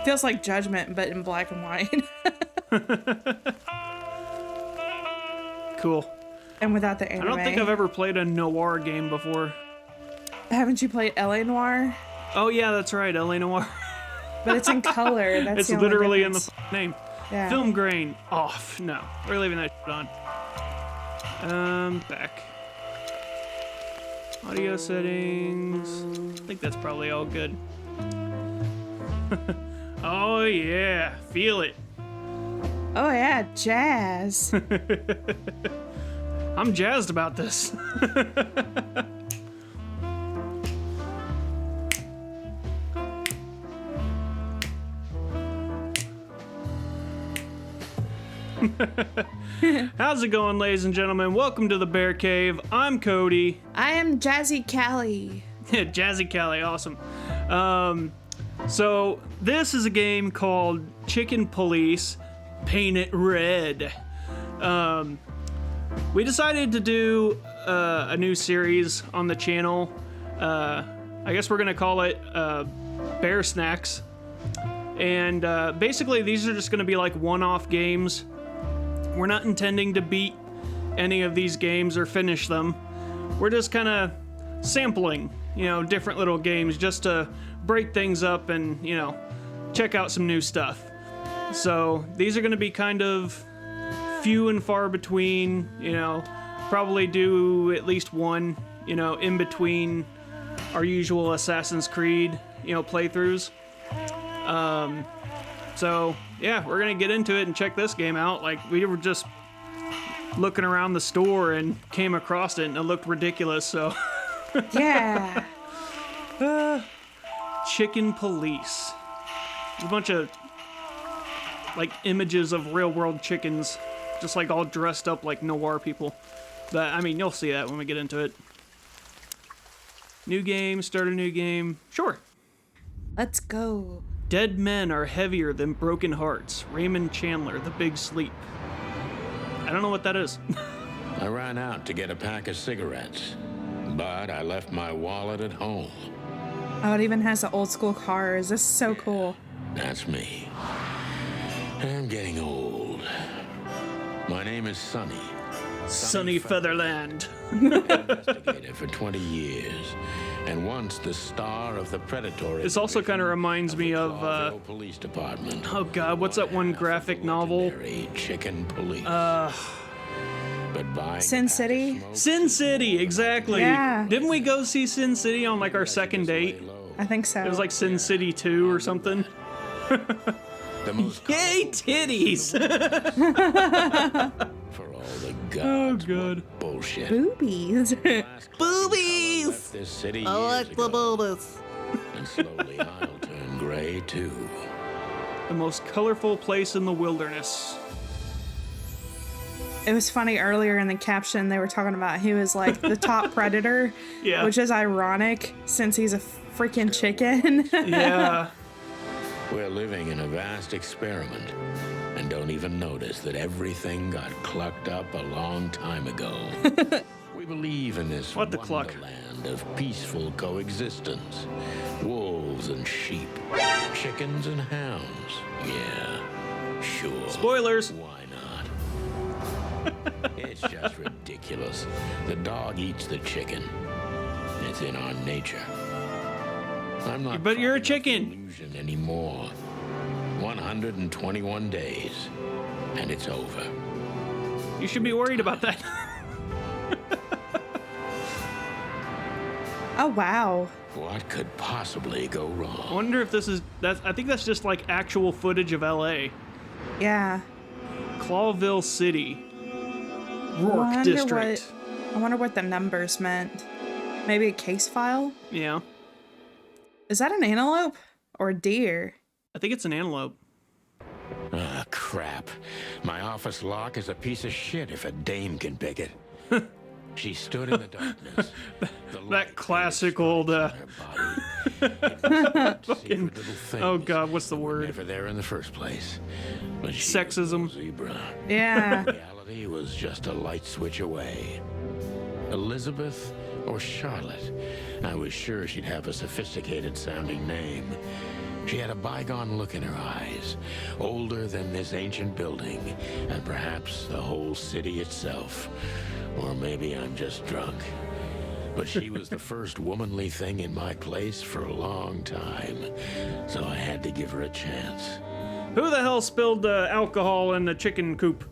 Feels like Judgment, but in black and white. Cool. And without the anime. I don't think I've ever played a noir game before. Haven't you played LA Noir? Oh yeah, that's right, LA Noir. But it's in color. That's It's the only literally in the difference. name. Yeah. Film grain off. No, we're leaving that shit on. Back. Audio settings. I think that's probably all good. Oh yeah, feel it. Oh yeah, jazz. I'm jazzed about this. How's it going, ladies and gentlemen? Welcome to the Bear Cave. I'm Cody. I am Jazzy Callie. Jazzy Callie, awesome. So this is a game called Chickenpolice. Paint It Red. We decided to do a new series on the channel. I guess we're gonna call it Bear Snacks. And basically these are just gonna be like one-off games. We're not intending to beat any of these games or finish them. We're just kind of sampling, you know, different little games just to break things up and, you know, check out some new stuff. So these are going to be kind of few and far between, you know, probably do at least one, you know, in between our usual Assassin's Creed, you know, playthroughs. So yeah, we're going to get into it and check this game out. Like, we were just looking around the store and came across it and it looked ridiculous, so. Yeah. Chickenpolice. A bunch of like images of real world chickens, just like all dressed up like noir people. But I mean, you'll see that when we get into it. New game, start a new game. Sure. Let's go. Dead men are heavier than broken hearts. Raymond Chandler, The Big Sleep. I don't know what that is. I ran out to get a pack of cigarettes, but I left my wallet at home. Oh, it even has the old school cars. This is so cool. That's me. I'm getting old. My name is Sonny. Sunny Featherland. Investigator for 20 years, and once the star of the predatory. This also kind of reminds me of Clawville Police Department. oh god, what's that one graphic novel? Chicken Police. But buying Sin City? Sin City, exactly. Yeah. Didn't we go see Sin City on like our second date? I think so. It was like Sin City 2 or something. The most Yay, titties! for all the Oh gods. god. Bullshit. Boobies. Boobies! This city I like years the ago, boobies. and slowly I'll turn gray too. The most colorful place in the wilderness. It was funny earlier in the caption they were talking about he was like the top predator, Yeah. which is ironic since he's a freaking chicken. Yeah. We're living in a vast experiment and don't even notice that everything got clucked up a long time ago. We believe in this What the cluck? wonderland of peaceful coexistence. Wolves and sheep, chickens and hounds. Yeah, sure. Spoilers. Why not? It's just ridiculous. The dog eats the chicken. It's in our nature. I'm not But you're a propping up chicken. the illusion anymore. 121 days, and it's over. You should be worried about that. Oh wow. What could possibly go I wrong? wonder if this is I think that's just like actual footage of LA. Yeah. Clawville City. Rourke wonder District. I wonder what the numbers meant. Maybe a case file? Yeah. Is that an antelope or a deer? I think it's an antelope. Ah, crap. My office lock is a piece of shit if a dame can pick it. She stood in the darkness. The light classic danced old, on her body. It was secret little things oh god, what's the that were word? never there in the first place. But she Sexism. was no zebra. Yeah. Reality was just a light switch away. Elizabeth or Charlotte. I was sure she'd have a sophisticated-sounding name. She had a bygone look in her eyes, older than this ancient building, and perhaps the whole city itself. Or maybe I'm just drunk. But she was the first womanly thing in my place for a long time, so I had to give her a chance. Who the hell spilled alcohol in the chicken coop?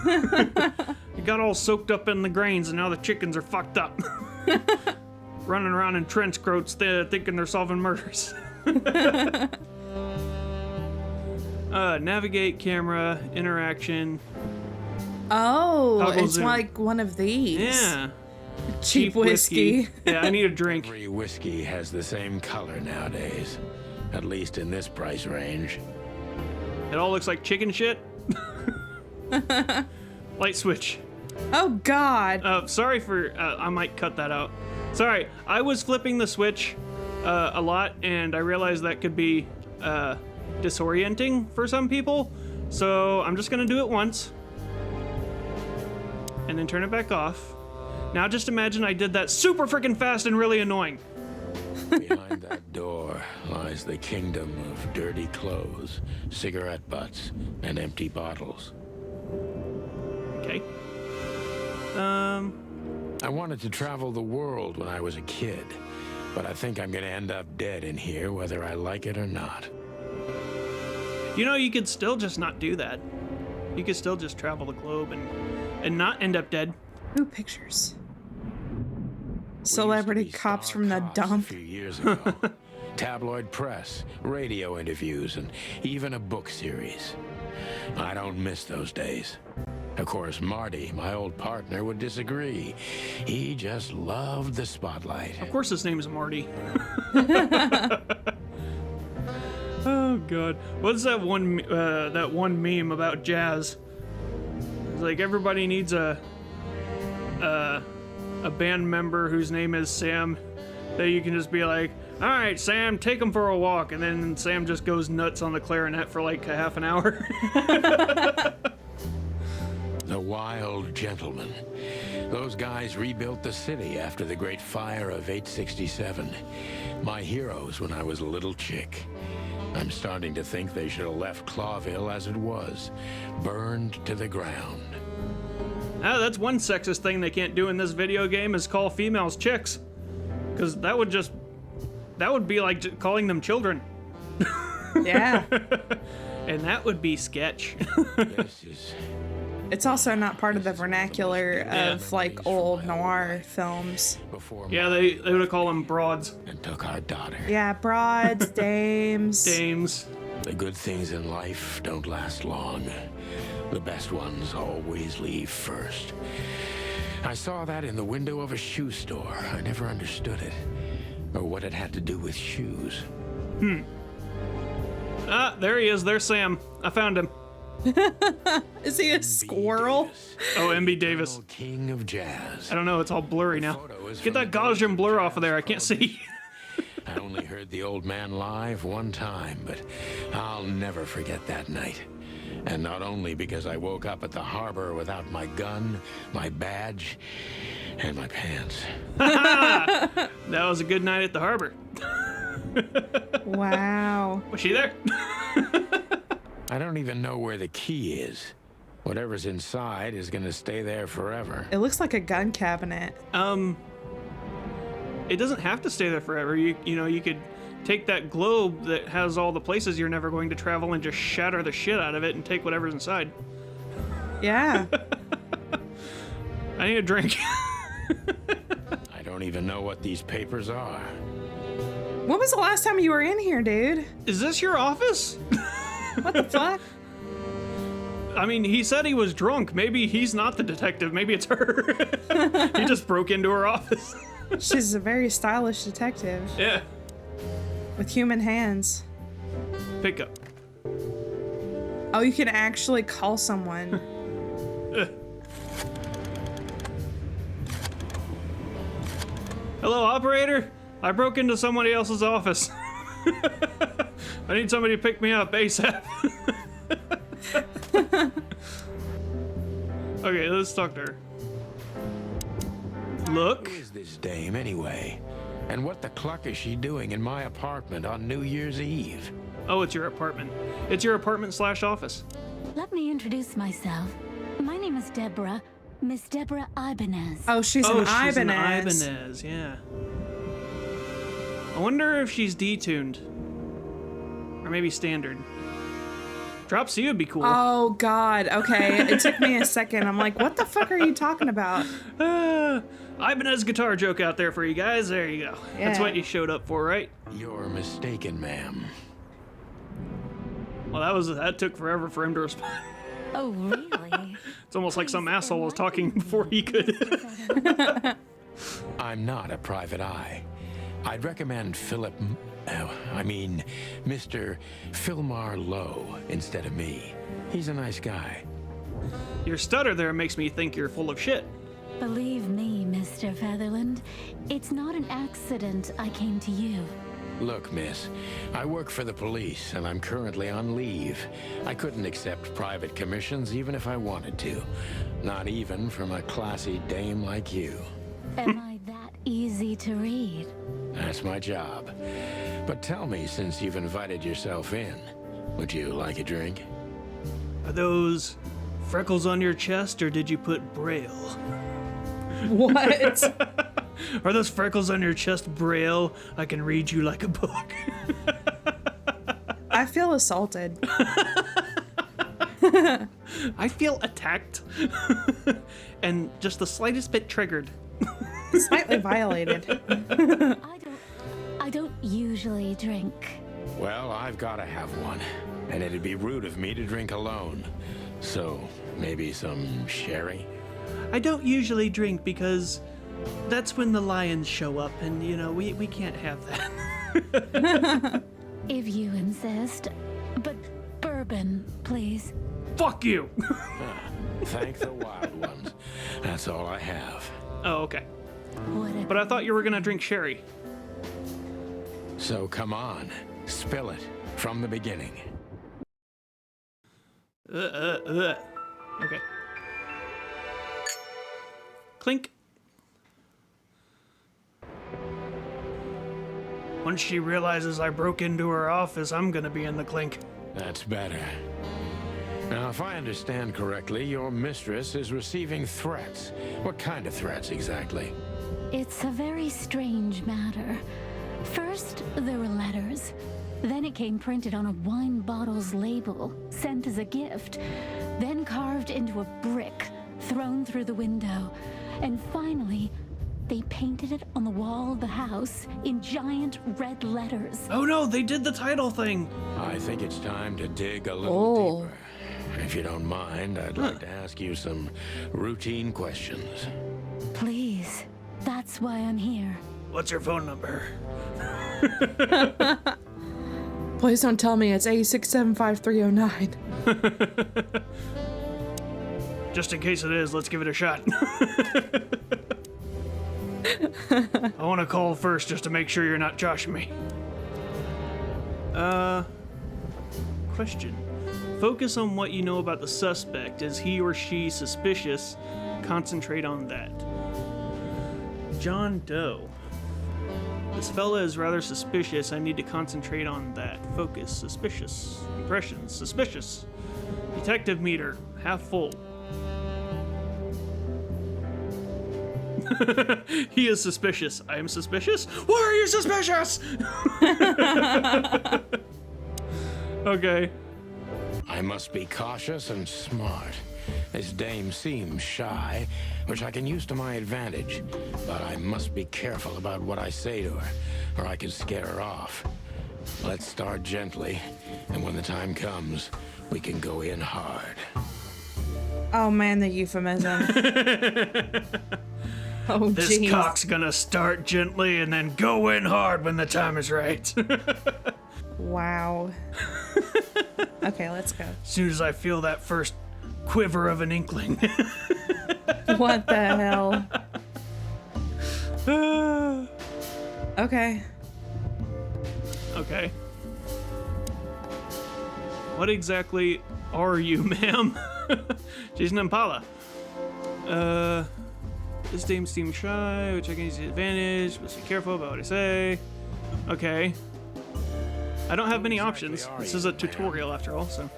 It got all soaked up in the grains, and now the chickens are fucked up. Running around in trench coats thinking they're solving murders. Navigate, camera, interaction. Oh, Toggle it's zoom. like one of these. Yeah. Cheap whiskey. Yeah, I need a drink. Every whiskey has the same color nowadays, at least in this price range. It all looks like chicken shit. Light switch. Oh, God. Sorry for, I might cut that out. Sorry, I was flipping the switch a lot, and I realized that could be disorienting for some people. So I'm just gonna do it once, and then turn it back off. Now just imagine I did that super freaking fast and really annoying. Behind that door lies the kingdom of dirty clothes, cigarette butts, and empty bottles. Okay. I wanted to travel the world when I was a kid, but I think I'm gonna end up dead in here whether I like it or not. You know, you could still just not do that. You could still just travel the globe and not end up dead. Ooh, pictures. We Celebrity used to be cops star from the cops dump. A few years ago. Tabloid press, radio interviews, and even a book series. I don't miss those days. Of course, Marty, my old partner, would disagree. He just loved the spotlight. Of course his name is Marty. Oh god. What's that one meme about jazz? It's like everybody needs a band member whose name is Sam that you can just be like, all right, Sam, take him for a walk, and then Sam just goes nuts on the clarinet for like a half an hour. The Wild Gentlemen. Those guys rebuilt the city after the Great Fire of 867. My heroes when I was a little chick. I'm starting to think they should have left Clawville as it was, burned to the ground. Ah, that's one sexist thing they can't do in this video game is call females chicks. Because that would be like calling them children. Yeah. And that would be sketch. This is It's also not part of the vernacular of like old noir films. before Yeah, they would have called them broads. and took our daughter. Yeah, broads, dames. Dames. The good things in life don't last long. The best ones always leave first. I saw that in the window of a shoe store. I never understood it, or what it had to do with shoes. Ah, there he is. There's Sam. I found him. Is he a squirrel? Davis, Oh, MB Davis. eternal king of jazz. I don't know. It's all blurry now. Photo is Get from that the Gaussian blur Jazz off of there. I can't Club. see. I only heard the old man live one time, but I'll never forget that night. And not only because I woke up at the harbor without my gun, my badge, and my pants. That was a good night at the harbor. Wow. Was she there? I don't even know where the key is. Whatever's inside is gonna stay there forever. It looks like a gun cabinet. It doesn't have to stay there forever. You know, you could take that globe that has all the places you're never going to travel and just shatter the shit out of it and take whatever's inside. Yeah. I need a drink. I don't even know what these papers are. When was the last time you were in here, dude? Is this your office? What the fuck? I mean, he said he was drunk. Maybe he's not the detective. Maybe it's her. He just broke into her office. She's a very stylish detective Yeah. with human hands. Pick up. Oh, you can actually call someone. Hello, operator. I broke into somebody else's office. I need somebody to pick me up ASAP. Okay, let's talk to her. Look. Who is this dame, anyway? And what the cluck is she doing in my apartment on New Year's Eve? Oh, it's your apartment. It's your apartment/office. Let me introduce myself. My name is Deborah, Miss Deborah Ibanez. Oh, she's an Ibanez. An Ibanez, yeah. I wonder if she's detuned. Or maybe standard. Drop C would be cool. Oh, God. Okay. It took me a second. I'm like, what the fuck are you talking about? Ibanez guitar joke out there for you guys. There you go. Yeah. That's what you showed up for, right? You're mistaken, ma'am. Well, that took forever for him to respond. Oh, really? It's almost like some asshole was talking before he could. I'm not a private eye. I'd recommend Mr. Philmar Lowe instead of me. He's a nice guy. Your stutter there makes me think you're full of shit. Believe me, Mr. Featherland, it's not an accident I came to you. Look, miss, I work for the police, and I'm currently on leave. I couldn't accept private commissions even if I wanted to. Not even from a classy dame like you. Am I that easy to read? That's my job. But tell me, since you've invited yourself in, would you like a drink? Are those freckles on your chest, or did you put Braille? What? Are those freckles on your chest Braille? I can read you like a book. I feel assaulted. I feel attacked. And just the slightest bit triggered. Slightly violated. I don't usually drink. Well, I've got to have one, and it'd be rude of me to drink alone. So, maybe some sherry? I don't usually drink because that's when the lions show up, and, you know, we can't have that. If you insist. But bourbon, please. Fuck you! Thank the wild ones. That's all I have. Oh, okay. Whatever. But I thought you were gonna drink sherry. So come on, spill it from the beginning. Okay. Clink. Once she realizes I broke into her office, I'm gonna be in the clink. That's better. Now, if I understand correctly, your mistress is receiving threats. What kind of threats exactly? It's a very strange matter. First, there were letters. Then it came printed on a wine bottle's label, sent as a gift. Then carved into a brick, thrown through the window. And finally, they painted it on the wall of the house in giant red letters. Oh no, they did the title thing! I think it's time to dig a little deeper. If you don't mind, I'd like to ask you some routine questions. Please, that's why I'm here. What's your phone number? Please don't tell me it's A675-309. Just in case it is, let's give it a shot. I want to call first just to make sure you're not joshing me. Question. Focus on what you know about the suspect. Is he or she suspicious? Concentrate on that. John Doe. This fella is rather suspicious. I need to concentrate on that. Focus. Suspicious. Impressions. Suspicious. Detective meter. Half full. He is suspicious. I am suspicious? Why are you suspicious? Okay. I must be cautious and smart. This dame seems shy, which I can use to my advantage. But I must be careful about what I say to her, or I can scare her off. Let's start gently, and when the time comes, we can go in hard. Oh man, the euphemism. Oh, This jeez. cock's gonna start gently and then go in hard when the time is right. Wow. Okay, let's go. As soon as I feel that first quiver of an inkling. What the hell? Okay. Okay. What exactly are you, ma'am? She's an Impala. This dame seems shy, which I can use the advantage. Must be careful about what I say. Okay. I don't have many options. This is a tutorial after all, so.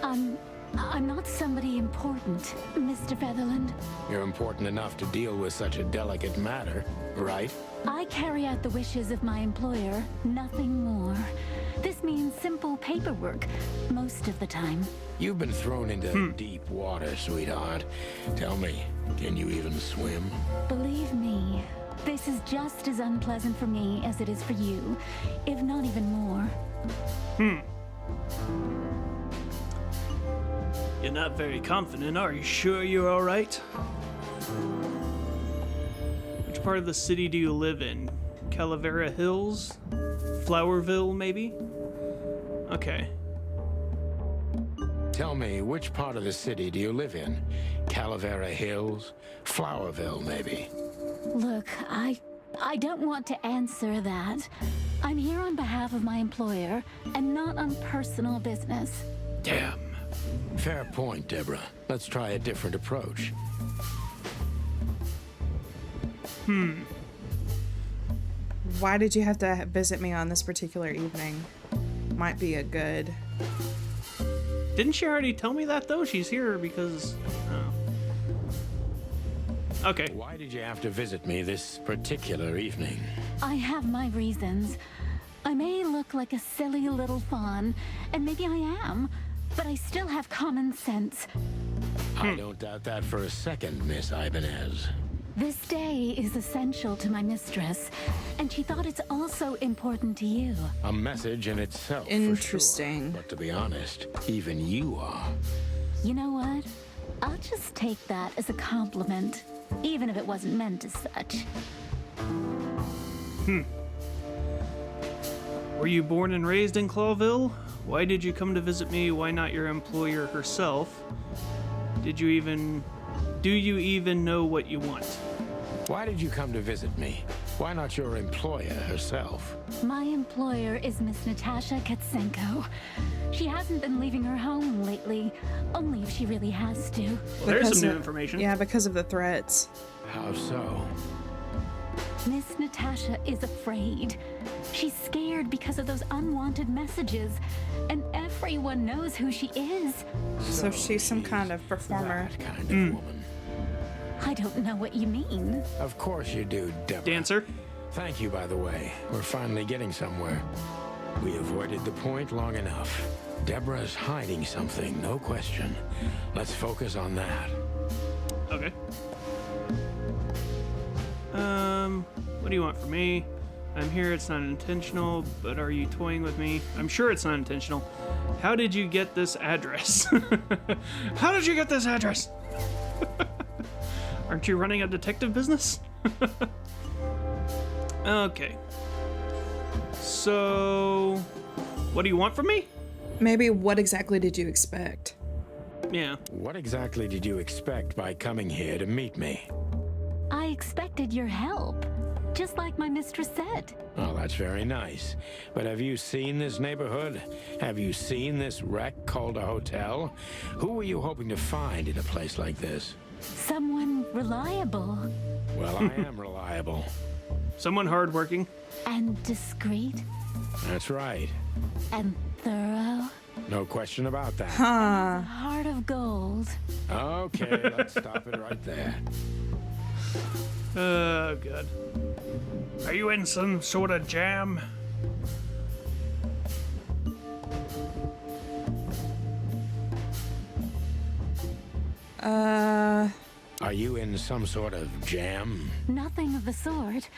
I'm not somebody important, Mr. Featherland. You're important enough to deal with such a delicate matter, right? I carry out the wishes of my employer, nothing more. This means simple paperwork, most of the time. You've been thrown into deep water, sweetheart. Tell me, can you even swim? Believe me, this is just as unpleasant for me as it is for you, if not even more. You're not very confident. Are you sure you're all right? Which part of the city do you live in? Calavera Hills? Flowerville, maybe? Okay. Tell me, which part of the city do you live in? Calavera Hills? Flowerville, maybe? Look, I don't want to answer that. I'm here on behalf of my employer, and not on personal business. Damn. Fair point, Deborah. Let's try a different approach. Why did you have to visit me on this particular evening? Might be a good... Didn't she already tell me that, though? She's here because... Oh. Okay. Why did you have to visit me this particular evening? I have my reasons. I may look like a silly little fawn, and maybe I am, but I still have common sense. I don't doubt that for a second, Miss Ibanez. This day is essential to my mistress, and she thought it's also important to you. A message in itself, Interesting. For sure. But to be honest, even you are. You know what? I'll just take that as a compliment, even if it wasn't meant as such. Were you born and raised in Clawville? Why did you come to visit me? Why not your employer herself? Do you even know what you want? Why did you come to visit me? Why not your employer herself? My employer is Miss Natasha Katsenko. She hasn't been leaving her home lately, only if she really has to. Well, there's Because some new of- information. Yeah, because of the threats. How so? Miss Natasha is afraid. She's scared because of those unwanted messages, and everyone knows who she is. So she's some kind of performer. That kind of woman. I don't know what you mean. Of course you do, Deborah. Dancer? Thank you, by the way. We're finally getting somewhere. We avoided the point long enough. Deborah's hiding something, no question. Let's focus on that. Okay. What do you want from me? I'm here, it's not intentional, but are you toying with me? I'm sure it's not intentional. How did you get this address? How did you get this address? Aren't you running a detective business? Okay. So, what do you want from me? Maybe what exactly did you expect? Yeah. What exactly did you expect by coming here to meet me? I expected your help, just like my mistress said. Oh, that's very nice. But have you seen this neighborhood? Have you seen this wreck called a hotel? Who were you hoping to find in a place like this? Someone reliable Well, I am reliable. Someone hardworking. and discreet That's right. and thorough. No question about that. Huh. Heart of gold. Okay, let's stop it right there. Oh, God. Are you in some sort of jam? Are you in some sort of jam? Nothing of the sort.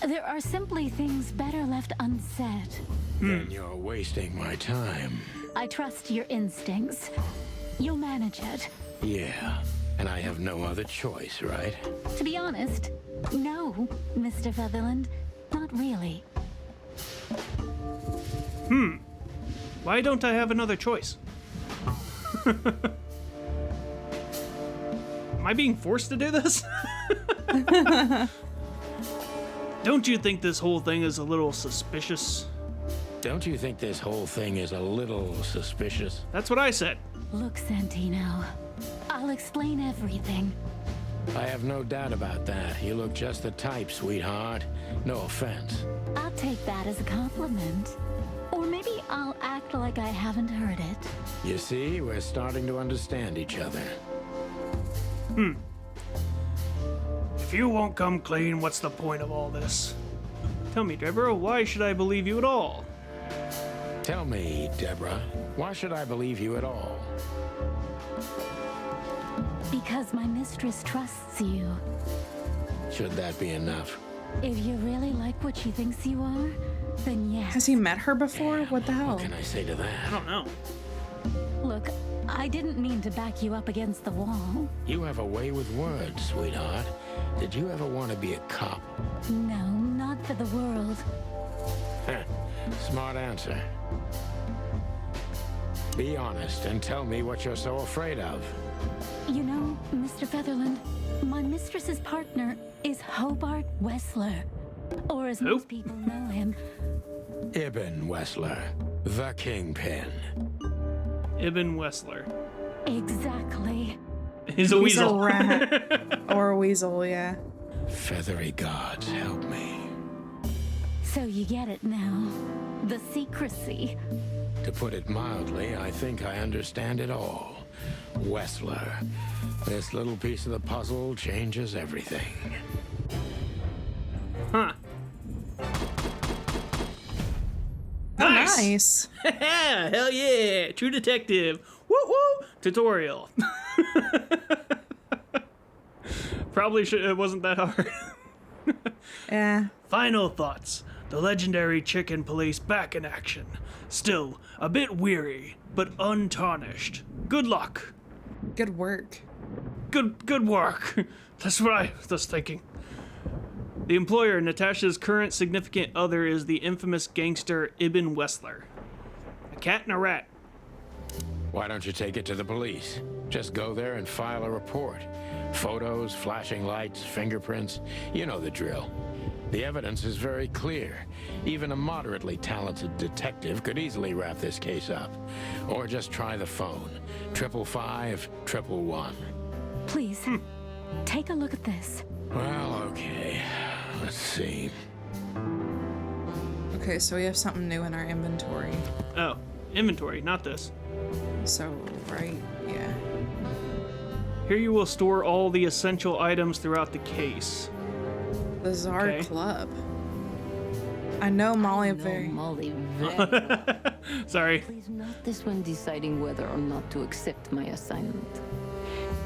There are simply things better left unsaid. Then you're wasting my time. I trust your instincts. You'll manage it. Yeah, and I have no other choice, right? To be honest, no, Mr. Featherland. Not really. Why don't I have another choice? Am I being forced to do this? Don't you think this whole thing is a little suspicious? Don't you think this whole thing is a little suspicious? That's what I said. Look, Santino, I'll explain everything. I have no doubt about that. You look just the type, sweetheart. No offense. I'll take that as a compliment. Or maybe I'll act like I haven't heard it. You see, we're starting to understand each other. If you won't come clean, what's the point of all this? Tell me, Deborah, why should I believe you at all? Tell me, Deborah, why should I believe you at all? Because my mistress trusts you. Should that be enough? If you really like what she thinks you are, then yes. Has he met her before? What the hell? What can I say to I that? don't know. Look, I didn't mean to back you up against the wall. You have a way with words, sweetheart. Did you ever want to be a cop? No, not for the world. Smart answer. Be honest and tell me what you're so afraid of. You know, Mr. Featherland, my mistress's partner is Hobart Wessler. Or as most people know him, Ibn Wessler, the Kingpin. Ibn Wessler. exactly. He's a He's a weasel. rat. Or a weasel, yeah. Feathery gods, help me. So you get it now. The secrecy. To put it mildly, I think I understand it all. Wessler. This little piece of the puzzle changes everything. Huh. Oh, nice. Hell yeah! True detective. Woo woo! Tutorial. Probably should. It wasn't that hard. Yeah. Final thoughts. The legendary chicken police back in action. Still a bit weary, but untarnished. Good luck. Good work. Good work. That's what I was thinking. The employer, Natasha's current significant other, is the infamous gangster Ibn Wessler. A cat and a rat. Why don't you take it to the police? Just go there and file a report. Photos, flashing lights, fingerprints, you know the drill. The evidence is very clear. Even a moderately talented detective could easily wrap this case up. Or just try the phone. 555-111. Please, take a look at this. Well, okay. Let's see. Okay, so we have something new in our inventory. Oh, inventory, not this. So, right, yeah. Here you will store all the essential items throughout the case. The Czar Okay. Club. I know Molly No, very... Molly, very Sorry. Please note this when deciding whether or not to accept my assignment.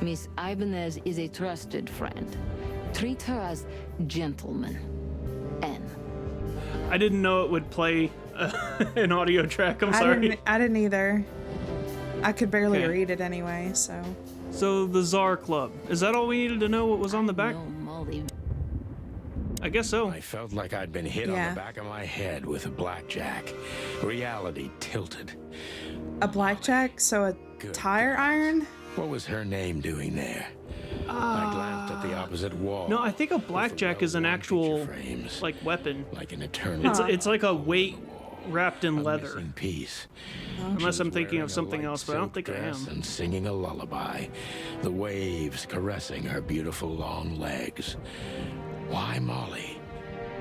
Miss Ibanez is a trusted friend. Treat her as gentleman. N. I didn't know it would play an audio track. I'm sorry. I didn't either. I could barely Okay. read it anyway, so... So the Czar Club. Is that all we needed to know what was on the back? No, Molly. I guess so. I felt like I'd been hit on Yeah. the back of my head with a blackjack. Reality tilted. A blackjack, so a Good tire iron? What was her name doing there? I glanced at the opposite wall. No, I think a blackjack is an well-worn actual picture frames, like weapon. like an eternal. It's like a weight wrapped in leather. missing piece. Unless I'm She was thinking wearing of a something light else, but I don't silk think I dress am. And singing a lullaby, the waves caressing her beautiful long legs. Why Molly?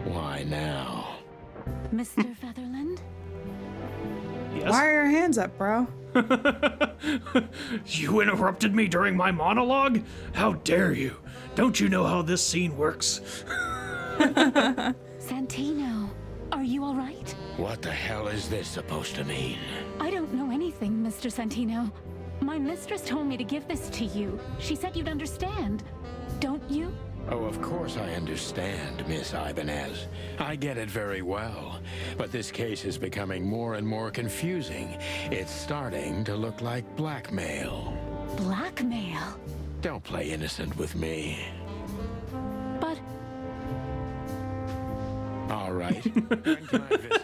Why now? Mr. Featherland? Yes. Why are your hands up, bro? You interrupted me during my monologue? How dare you? Don't you know how this scene works? Santino, are you all right? What the hell is this supposed to mean? I don't know anything, Mr. Santino. My mistress told me to give this to you. She said you'd understand. Don't you? Oh, of course I understand, Miss Ibanez. I get it very well. But this case is becoming more and more confusing. It's starting to look like blackmail. Blackmail? Don't play innocent with me. But All right. When can I visit?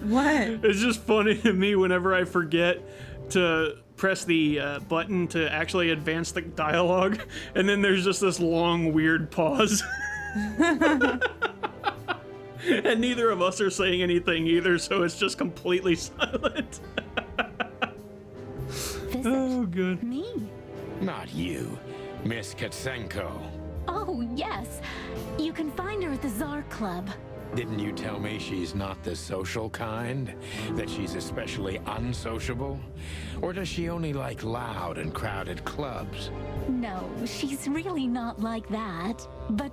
What? It's just funny to me whenever I forget to press the button to actually advance the dialogue, and then there's just this long, weird pause. And neither of us are saying anything either, so it's just completely silent. visit Oh, good. me? Not you, Miss Katsenko. Oh, yes. You can find her at the Tsar Club. Didn't you tell me she's not the social kind? That she's especially unsociable? Or does she only like loud and crowded clubs? No, she's really not like that. But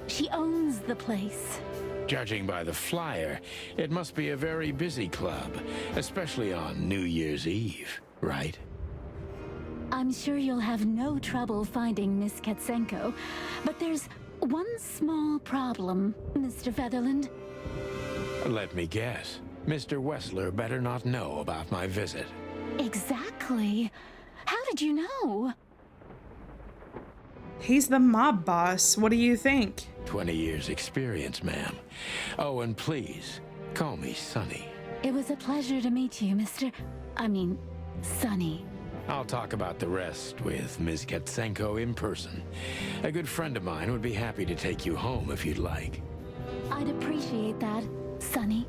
she owns the place. Judging by the flyer, it must be a very busy club, especially on New Year's Eve, right? I'm sure you'll have no trouble finding Miss Katsenko, but there's one small problem, Mr. Featherland. Let me guess. Mr. Wessler better not know about my visit. Exactly. How did you know? He's the mob boss. What do you think? 20 years experience, ma'am. Oh, and please, call me Sonny. It was a pleasure to meet you, Sonny. I'll talk about the rest with Ms. Katsenko in person. A good friend of mine would be happy to take you home if you'd like. I'd appreciate that, Sonny.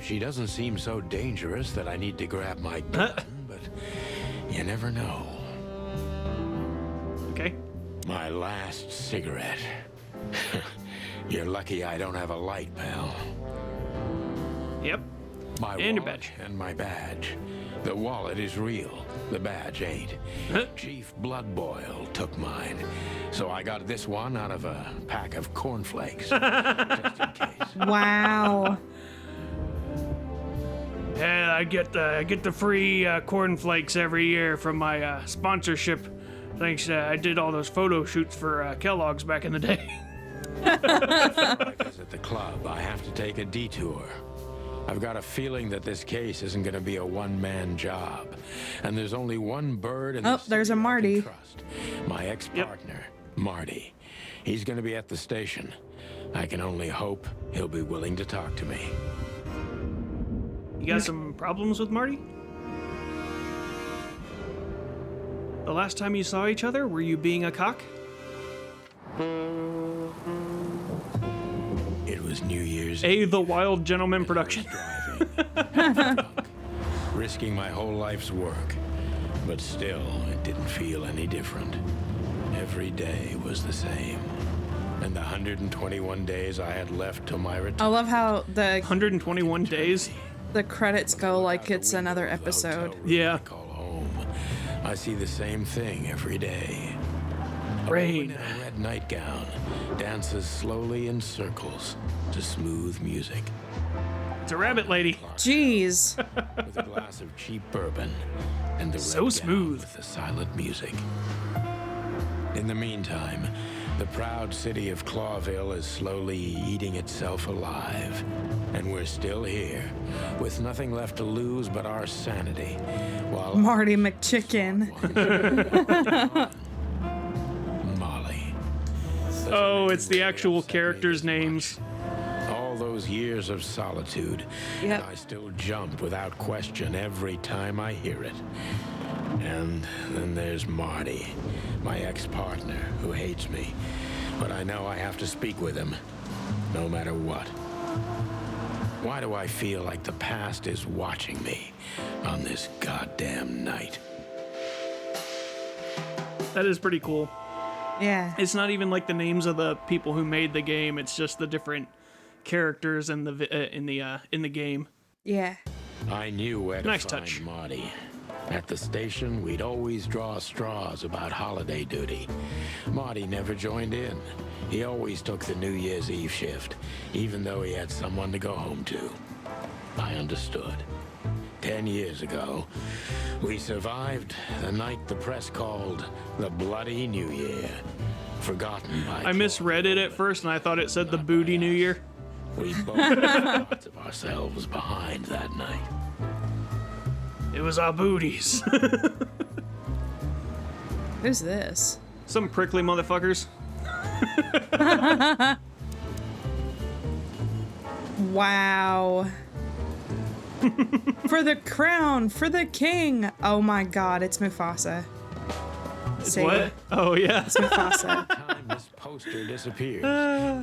She doesn't seem so dangerous that I need to grab my gun, but you never know. Okay. My last cigarette. You're lucky I don't have a light, pal. Yep. My And your wallet badge. and my badge. The wallet is real. The badge ain't. Chief Bloodboil took mine. So I got this one out of a pack of cornflakes. Just in case. Wow. Yeah, I get the free cornflakes every year from my sponsorship. Thanks, I did all those photo shoots for Kellogg's back in the day. If I visit the club, I have to take a detour. I've got a feeling that this case isn't going to be a one-man job. And there's only one bird in the Oh, there's a city I can Marty. trust. My ex-partner, Marty. He's going to be at the station. I can only hope he'll be willing to talk to me. You got some problems with Marty? The last time you saw each other, were you being a cock? It was New Year's A The Wild Gentleman production. driving, half drunk, risking my whole life's work. But still, it didn't feel any different. Every day was the same. And the 121 days I had left till my I retirement. love how 121 days. the credits go like it's another episode. Yeah. I call home. I see the same thing every day. A Rain. woman in a red nightgown dances slowly in circles to smooth music. It's a rabbit lady. Jeez. With a glass of cheap bourbon and the red So gown smooth. with the silent music. In the meantime, the proud city of Clawville is slowly eating itself alive. And we're still here, with nothing left to lose but our sanity. While Marty McChicken. Molly. Oh, it's the actual characters' names. All those years of solitude, Yep. and I still jump without question every time I hear it. And then there's Marty, my ex-partner, who hates me. But I know I have to speak with him, no matter what. Why do I feel like the past is watching me on this goddamn night? That is pretty cool. Yeah. It's not even like the names of the people who made the game. It's just the different characters in the game. Yeah. I knew where to Nice find touch. Marty. At the station, we'd always draw straws about holiday duty. Marty never joined in. He always took the New Year's Eve shift, even though he had someone to go home to. I understood. 10 years ago, we survived the night the press called the Bloody New Year. Forgotten by I misread it at first and I thought it said the Booty New Year. We both had thoughts of ourselves behind that night. It was our booties. Who's this? Some prickly motherfuckers. Wow. For the crown, for the king. Oh my god, it's Mufasa. It's Say what? it. Oh, yeah. It's Mufasa. Time this poster disappears.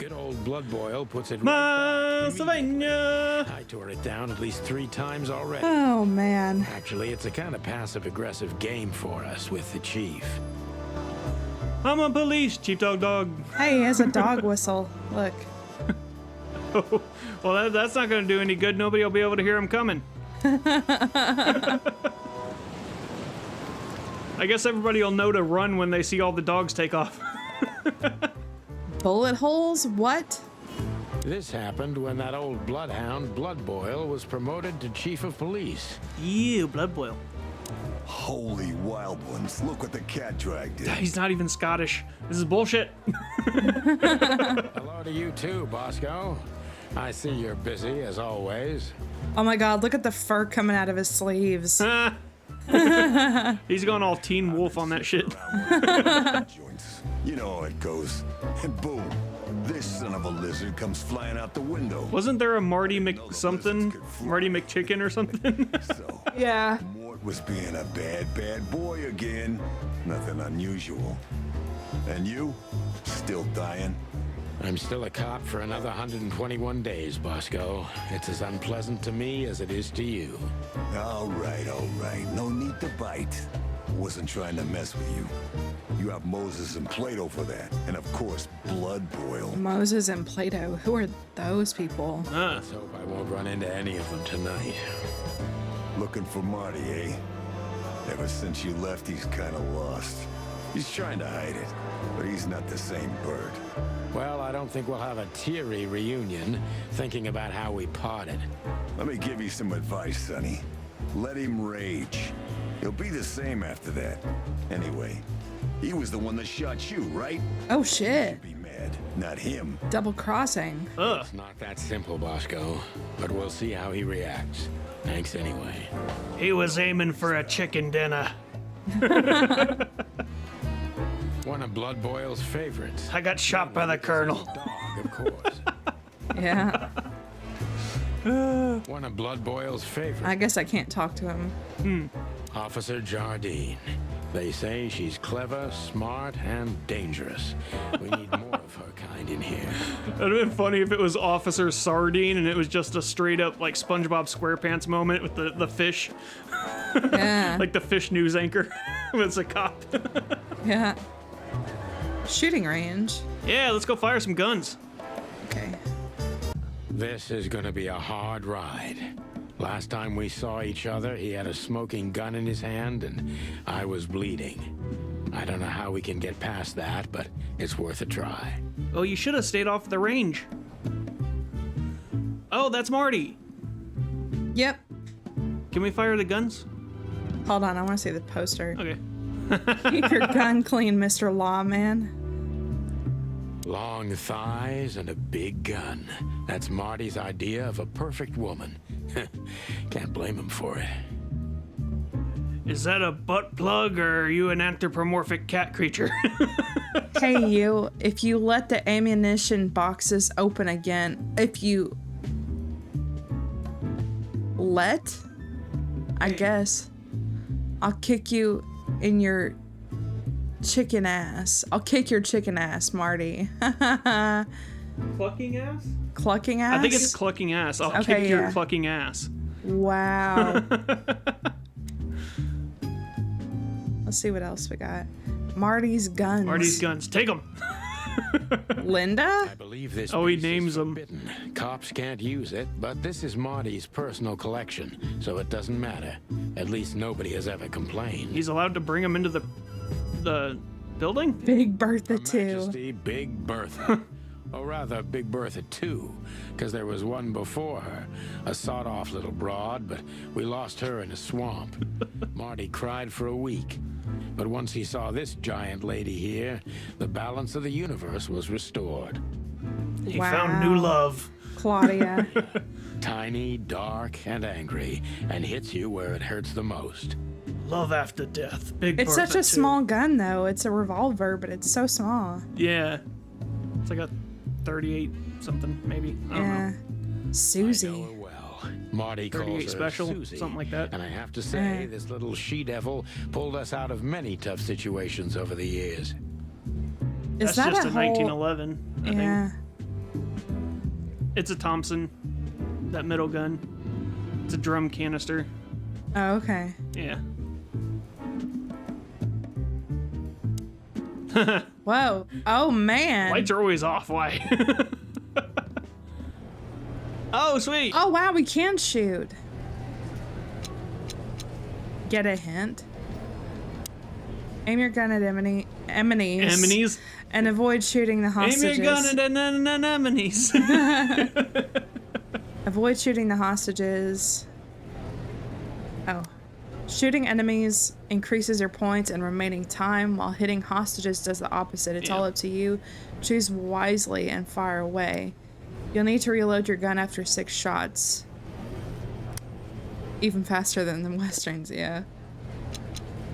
Good old Blood Boil puts it right back. Sylvania! I tore it down at least 3 times already. Oh, man. Actually, it's a kind of passive-aggressive game for us with the chief. I'm on police, Chief Dog. Hey, he has a dog whistle. Look. Well, that's not going to do any good. Nobody will be able to hear him coming. I guess everybody will know to run when they see all the dogs take off. Bullet holes? What? This happened when that old bloodhound, Blood Boil, was promoted to chief of police. Ew, Blood Boil. Holy wild ones, look what the cat dragged in. He's not even Scottish. This is bullshit. Hello to you too, Bosco. I see you're busy, as always. Oh my god, look at the fur coming out of his sleeves. He's going all Teen Wolf on that shit. Joints. You know how it goes. And boom, this son of a lizard comes flying out the window. Wasn't there a Marty McSomething? Marty McChicken or something? So, Yeah. Mort was being a bad boy again. Nothing unusual. And you? Still dying? I'm still a cop for another 121 days, Bosco. It's as unpleasant to me as it is to you. All right. No need to bite. Wasn't trying to mess with you. You have Moses and Plato for that. And of course, Blood Boil. Moses and Plato. Who are those people? Let's hope I won't run into any of them tonight. Looking for Marty, eh? Ever since you left, he's kind of lost. He's trying to hide it, but he's not the same bird. Well, I don't think we'll have a teary reunion thinking about how we parted. Let me give you some advice, Sonny. Let him rage. He'll be the same after that. Anyway, he was the one that shot you, right? Oh shit. Be mad, not him. Double crossing. It's not that simple, Bosco, but we'll see how he reacts. Thanks anyway. He was aiming for a chicken dinner. One of Blood Boil's favorites. I got shot by the colonel. Dog, of course. Yeah. One of Blood Boil's favorites. I guess I can't talk to him. Officer Jardine. They say she's clever, smart, and dangerous. We need more of her kind in here. It'd have been funny if it was Officer Sardine and it was just a straight up like SpongeBob SquarePants moment with the fish. Yeah. Like the fish news anchor. It's a cop. Yeah. Shooting range. Yeah, let's go fire some guns. Okay. This is gonna be a hard ride. Last time we saw each other, he had a smoking gun in his hand and I was bleeding. I don't know how we can get past that, but it's worth a try. Oh, you should have stayed off the range. Oh, that's Marty. Yep. Can we fire the guns? Hold on, I want to see the poster. Okay. Keep your gun clean, Mr. Lawman. Long thighs and a big gun. That's Marty's idea of a perfect woman. Can't blame him for it. Is that a butt plug or are you an anthropomorphic cat creature? Hey, you, if you let the ammunition boxes open again, I guess, I'll kick you in your chicken ass. I'll kick your chicken ass, Marty. Clucking ass? Clucking ass? I think it's clucking ass. I'll Okay, kick your yeah. clucking ass. Wow. Let's see what else we got. Marty's guns. Marty's guns. Take them. Linda? I believe this Oh, he piece is names them. forbidden. Cops can't use it, but this is Marty's personal collection, so it doesn't matter. At least nobody has ever complained. He's allowed to bring them into the building? Big Bertha too. Majesty Big Bertha. Or rather, Big Bertha 2, because there was one before her. A sawed-off little broad, but we lost her in a swamp. Marty cried for a week. But once he saw this giant lady here, the balance of the universe was restored. He found new love. Claudia. Tiny, dark, and angry, and hits you where it hurts the most. Love after death. Big It's Bertha such a 2. small gun though. It's a revolver, but it's so small. Yeah. It's like a 38 something, maybe. I don't Yeah. know. I know Susie. her well. Marty 38 calls her special, Susie, something like that. And I have to say, this little she-devil pulled us out of many tough situations over the years. Is That's that just a a whole... 1911, I Yeah. think. It's a Thompson, that middle gun. It's a drum canister. Oh, okay. Yeah. Whoa. Oh, man. Lights are always off. Why? Oh, sweet. Oh, wow, we can shoot. Get a hint. Aim your gun at enemies. Anemones. And avoid shooting the hostages. Aim your gun at anemones. Avoid shooting the hostages. Oh. Shooting enemies increases your points and remaining time, while hitting hostages does the opposite. It's all up to you. Choose wisely and fire away. You'll need to reload your gun after 6 shots. Even faster than the westerns, yeah.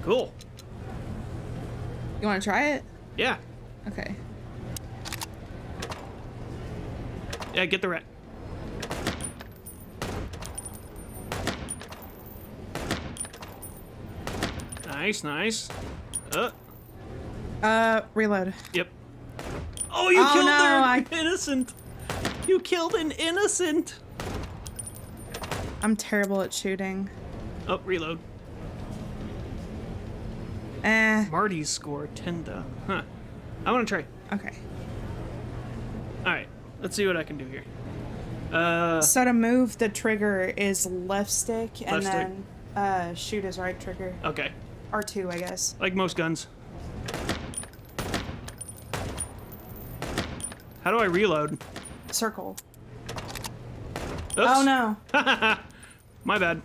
Cool. You want to try it? Yeah. Okay. Yeah, get the rat. Nice, nice. Reload. Yep. Oh, you Oh, killed no, an innocent. You killed an innocent. I'm terrible at shooting. Oh, reload. Marty's score 10 to. Huh. I want to try. Okay. All right. Let's see what I can do here. So to move, the trigger is left stick, and Left stick. then shoot is right trigger. Okay. R2, I guess. Like most guns. How do I reload? Circle. Oops. Oh no. My bad.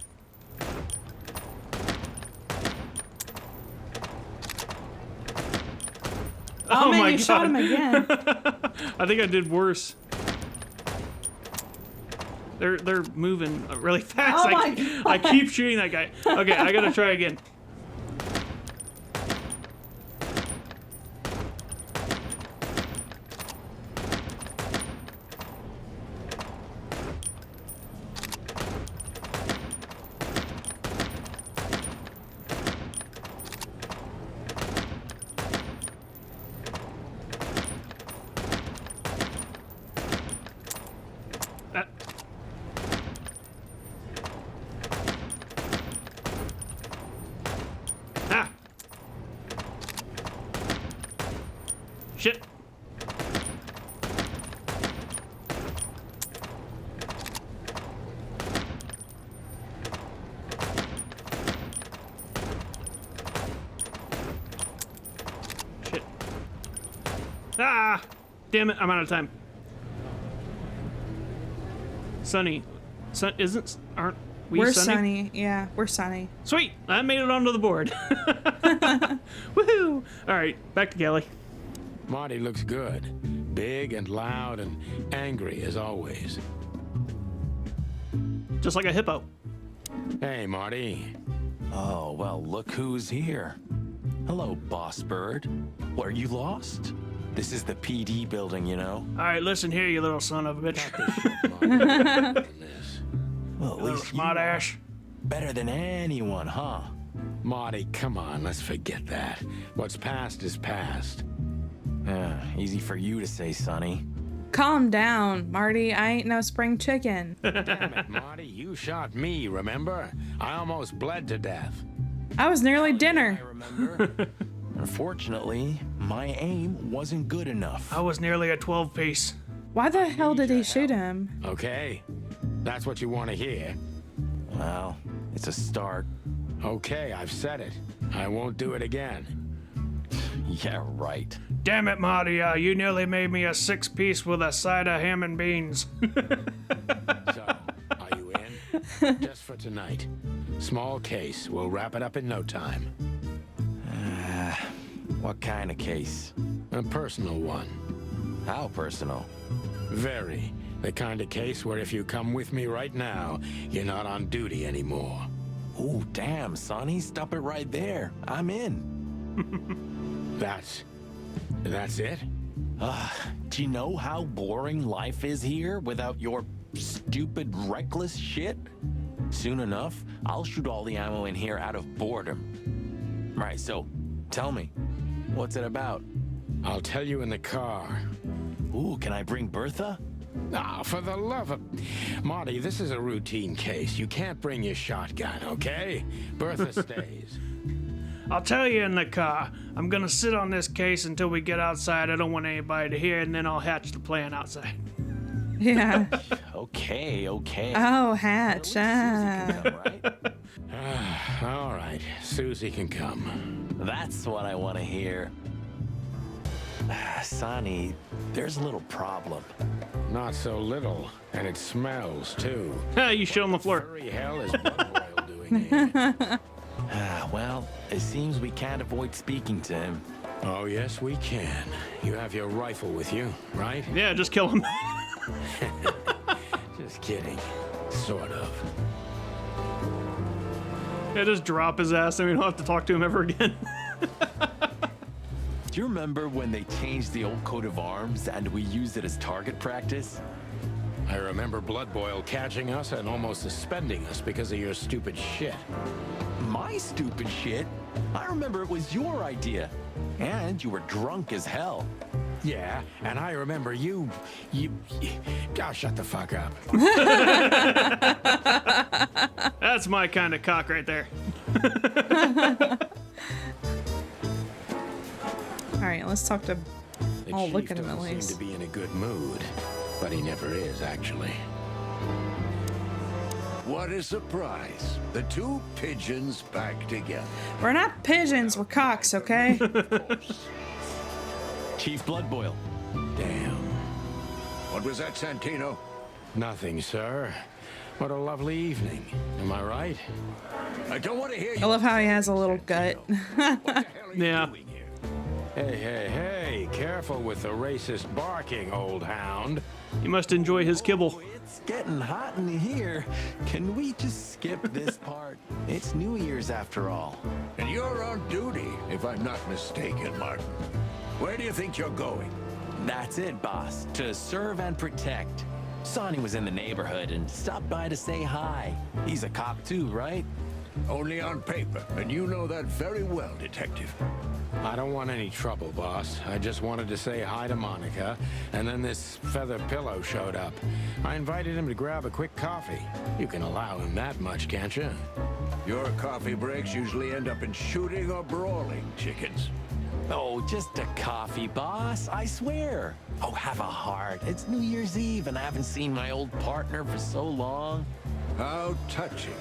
Oh, man, my you God. shot him again. I think I did worse. They're moving really fast. Oh my God. I keep shooting that guy. Okay, I gotta try again. Ah! Shit. Shit. Ah! Damn it, I'm out of time. Sunny. Aren't we We're Sunny? sunny. Yeah, we're sunny. Sweet! I made it onto the board. Woohoo! Alright, back to Kallie. Marty looks good. Big and loud and angry as always. Just like a hippo. Hey, Marty. Oh, well, look who's here. Hello, boss bird. What, are you lost? This is the PD building, you know? Alright, listen here, you little son of a bitch. Well, at Little least smart you are ass. better than anyone, huh? Marty, come on, let's forget that. What's past is past. Yeah, easy for you to say, Sonny. Calm down, Marty. I ain't no spring chicken. Damn it, Marty, you shot me, remember? I almost bled to death. I was nearly I dinner. remember. Unfortunately, my aim wasn't good enough. I was nearly a 12-piece. Why the hell did he shoot him? Okay, that's what you want to hear. Well, it's a start. Okay, I've said it. I won't do it again. Yeah, right. Damn it, Marty, you nearly made me a 6-piece with a side of ham and beans. So, are you in? Just for tonight. Small case. We'll wrap it up in no time. What kind of case? A personal one. How personal? Very. The kind of case where if you come with me right now, you're not on duty anymore. Ooh, damn, Sonny, stop it right there. I'm in. That's it? Do you know how boring life is here without your stupid, reckless shit? Soon enough, I'll shoot all the ammo in here out of boredom. Right, so, tell me, what's it about? I'll tell you in the car. Ooh, can I bring Bertha? Ah, for the love of... Marty, this is a routine case. You can't bring your shotgun, okay? Bertha stays. I'll tell you in the car. I'm gonna sit on this case until we get outside. I don't want anybody to hear, and then I'll hatch the plan outside. Yeah. Okay. Oh, hatch. Right? All right, Susie can come. That's what I want to hear. Sonny, there's a little problem. Not so little, and it smells, too. You shit on the floor. Hurry hell is Blood Boil doing here? Well, it seems we can't avoid speaking to him. Oh, yes, we can. You have your rifle with you, right? Yeah, just kill him. Just kidding. Sort of. Yeah, just drop his ass and we don't have to talk to him ever again. Do you remember when they changed the old coat of arms and we used it as target practice? I remember Blood Boil catching us and almost suspending us because of your stupid shit. My stupid shit? I remember it was your idea. And you were drunk as hell. Yeah, and I remember you... Oh, shut the fuck up. That's my kind of cock right there. All right, let's talk to... The Oh, chief look at him at doesn't seem least. to be in a good mood, but he never is, actually. What a surprise. The two pigeons back together. We're not pigeons, we're cocks, okay? Chief Blood Boil. Damn. What was that, Santino? Nothing, sir. What a lovely evening. Am I right? I don't want to hear I you. love how he has a little gut. What the hell are you Yeah. doing here? Hey, careful with the racist barking, old hound. You must enjoy his kibble. It's getting hot in here. Can we just skip this part? It's New Year's after all. And you're on duty, if I'm not mistaken, Martin. Where do you think you're going? That's it, boss. To serve and protect. Sonny was in the neighborhood and stopped by to say hi. He's a cop too, right? Only on paper, and you know that very well, Detective. I don't want any trouble, boss. I just wanted to say hi to Monica, and then this feather pillow showed up. I invited him to grab a quick coffee. You can allow him that much, can't you? Your coffee breaks usually end up in shooting or brawling, chickens. Oh, just a coffee, boss. I swear. Oh, have a heart. It's New Year's Eve, and I haven't seen my old partner for so long. How touching.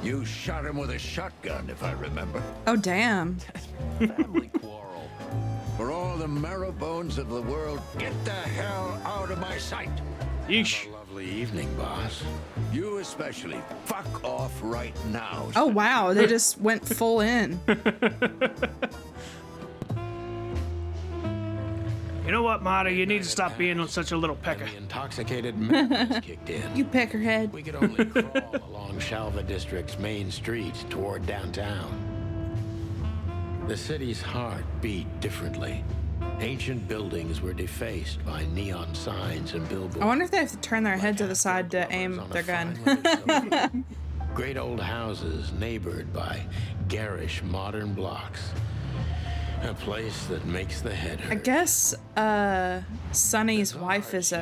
You shot him with a shotgun, if I remember. Oh, damn. Family quarrel. For all the marrow bones of the world, get the hell out of my sight. Yeesh. Have a lovely evening, boss. You especially. Fuck off right now. Oh, wow. They just went full in. You know what, Marty? You need to stop being such a little pecker. The intoxicated memories kicked in. You peckerhead. We could only crawl along Shalva District's main street toward downtown. The city's heart beat differently. Ancient buildings were defaced by neon signs and billboards. I wonder if they have to turn their head to the side to aim their gun. Great old houses neighbored by garish modern blocks. A place that makes the head hurt. I guess Sonny's wife is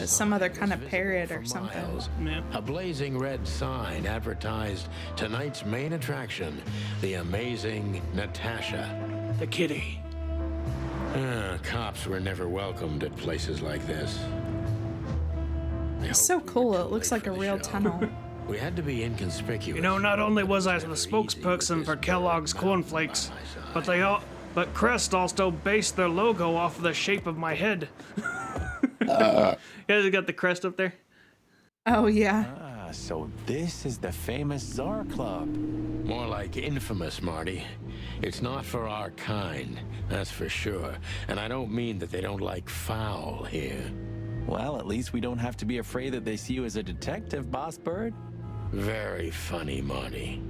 some other kind of parrot or something. Yeah. A blazing red sign advertised tonight's main attraction, the amazing Natasha. The kitty. Cops were never welcomed at places like this. It's so cool. It looks like a real tunnel. We had to be inconspicuous. You know, not only was I the spokesperson for Kellogg's cornflakes, but Crest also based their logo off of the shape of my head. You guys got the crest up there? Oh, yeah. Ah, so this is the famous Czar Club. More like infamous, Marty. It's not for our kind, that's for sure. And I don't mean that they don't like foul here. Well, at least we don't have to be afraid that they see you as a detective, Boss Bird. Very funny, Marty.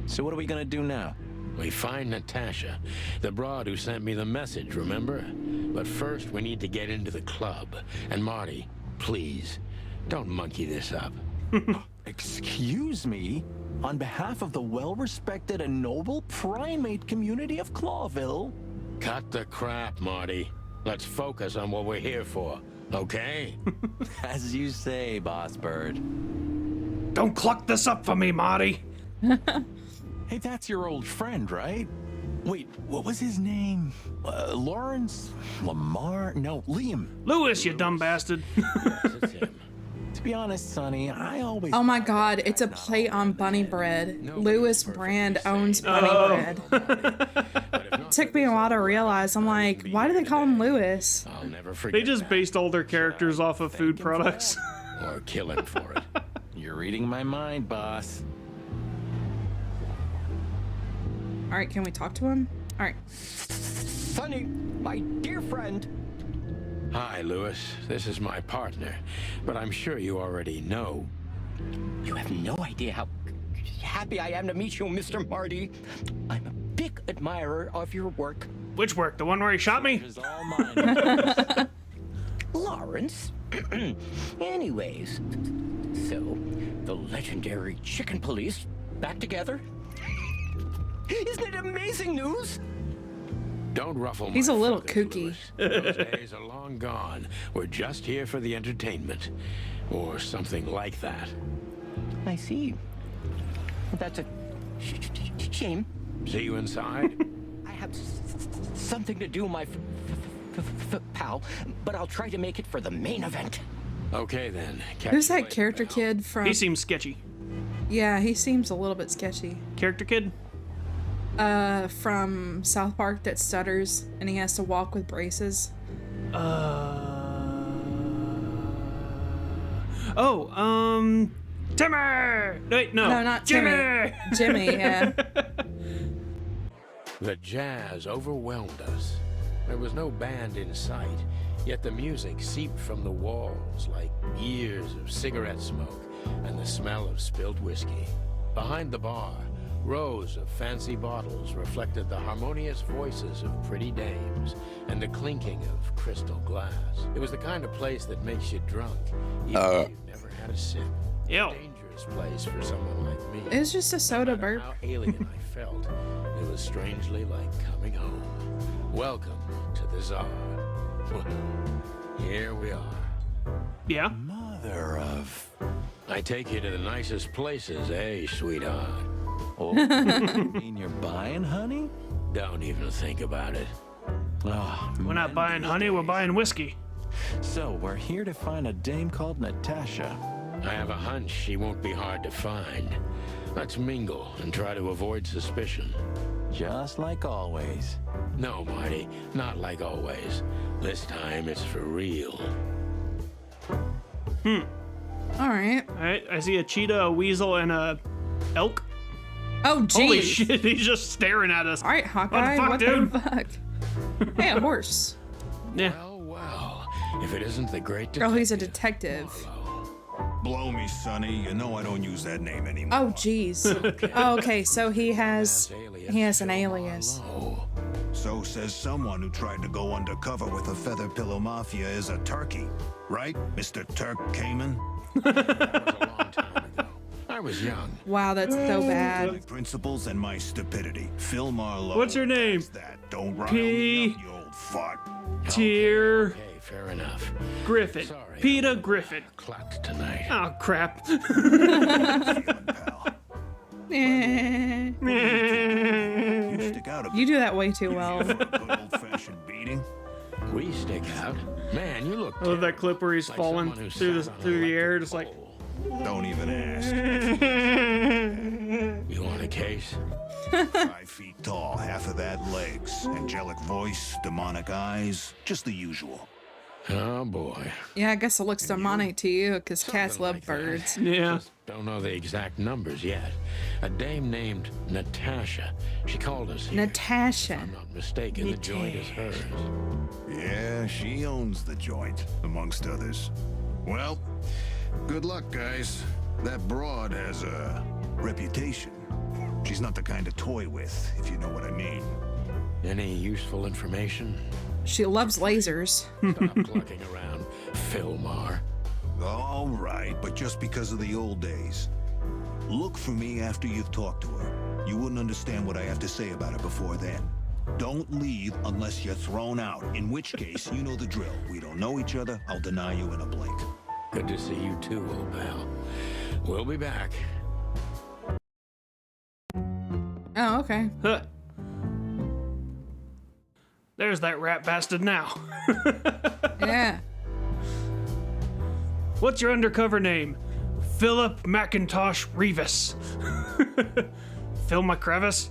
So what are we gonna do now? We find Natasha, the broad who sent me the message, remember? But first, we need to get into the club. And Marty, please, don't monkey this up. Excuse me? On behalf of the well-respected and noble primate community of Clawville, Cut the crap, Marty. Let's focus on what we're here for, okay? As you say, Boss Bird. Don't cluck this up for me, Marty. Hey, that's your old friend, right? Wait, what was his name? Lawrence? Lamar? No, Liam. Lewis, you dumb bastard. Yes, it's him. To be honest, Sonny, I always... Oh my god, it's a play on bunny bread. Lewis Brand owns bunny bread. Took me a while to realize. I'm like, why do they call him Lewis? I'll never forget. They just that. based all their characters off of food products. Or kill him for it. You're reading my mind, boss. Alright, can we talk to him? Alright. Sonny, my dear friend. Hi, Lewis. This is my partner, but I'm sure you already know. You have no idea how happy I am to meet you, Mr. Marty. I'm a big admirer of your work. Which work? The one where he shot me? It is all mine. Lawrence. Anyways, so the legendary chickenpolice back together? Isn't it amazing news? Don't ruffle my He's a little feathers, kooky. Lewis. Those days are long gone. We're just here for the entertainment. Or something like that. I see. That's a shame. See you inside? I have something to do, my pal, but I'll try to make it for the main event. Okay then. Catch Who's you that later, character pal. kid from... He seems sketchy. Yeah, he seems a little bit sketchy. Character kid? From South Park that stutters and he has to walk with braces. Timmy! Wait, no. No, not Jimmy! Timmy. Jimmy, yeah. The jazz overwhelmed us. There was no band in sight, yet the music seeped from the walls like years of cigarette smoke and the smell of spilled whiskey. Behind the bar, rows of fancy bottles reflected the harmonious voices of pretty dames and the clinking of crystal glass. It was the kind of place that makes you drunk, even if you've never had a sip. Ew. A dangerous place for someone like me. It was just a soda No matter burp. how alien I felt, it was strangely like coming home. Welcome to the Czar. Well, here we are. Yeah? Mother of... I take you to the nicest places, eh, sweetheart? Oh, you mean you're buying honey? Don't even think about it. Oh, We're not buying honey, we're buying whiskey. So, we're here to find a dame called Natasha. I have a hunch she won't be hard to find. Let's mingle and try to avoid suspicion. Just like always. No, Marty, not like always. This time it's for real. Alright. Alright, I see a cheetah, a weasel, and a elk. Oh, jeez. Holy shit, he's just staring at us. Alright, Hawkeye, fuck, what dude? the fuck? Hey, a horse. Yeah. Well, if it isn't the great Oh, he's a detective. detective. Blow me, Sonny. You know I don't use that name anymore. Oh, jeez. Oh, okay, so he has an alias. Oh, So says someone who tried to go undercover with a feather pillow mafia is a turkey. Right, Mr. Turk Cayman? that was a long time ago. I was young. Wow, that's so My bad. principles and my stupidity. Phil Marlowe. What's your name? That's that. Don't rile P- me up, you old fart. Tier Okay, fair enough. Griffin. Sorry. Peter Griffin. Clocked tonight. Oh, crap. Feeling, pal. Eh. You stick out a bit. You do that way too well. For a good old-fashioned beating. We stick out. Man, you look I love that terrible. clip where he's Like falling someone who through sat on the an air, electric just like. pole. Don't even ask. You want a case? 5 feet tall, half of that legs. Angelic voice, demonic eyes. Just the usual. Oh boy. Yeah, I guess it looks demonic to you because cats Something love like that. birds. Yeah. Just don't know the exact numbers yet. A dame named Natasha. She called us here. Natasha. If I'm not mistaken, the joint is hers. Yeah, she owns the joint, amongst others. Well, good luck, guys. That broad has a reputation. She's not the kind to toy with, if you know what I mean. Any useful information? She loves lasers. Stop clucking around, Philmar. All right, but just because of the old days. Look for me after you've talked to her. You wouldn't understand what I have to say about her before then. Don't leave unless you're thrown out. In which case, you know the drill. We don't know each other. I'll deny you in a blink. Good to see you too, old pal. We'll be back. Oh, okay. Huh. There's that rat bastard now. Yeah. What's your undercover name? Philip McIntosh Revis. Fill my crevice?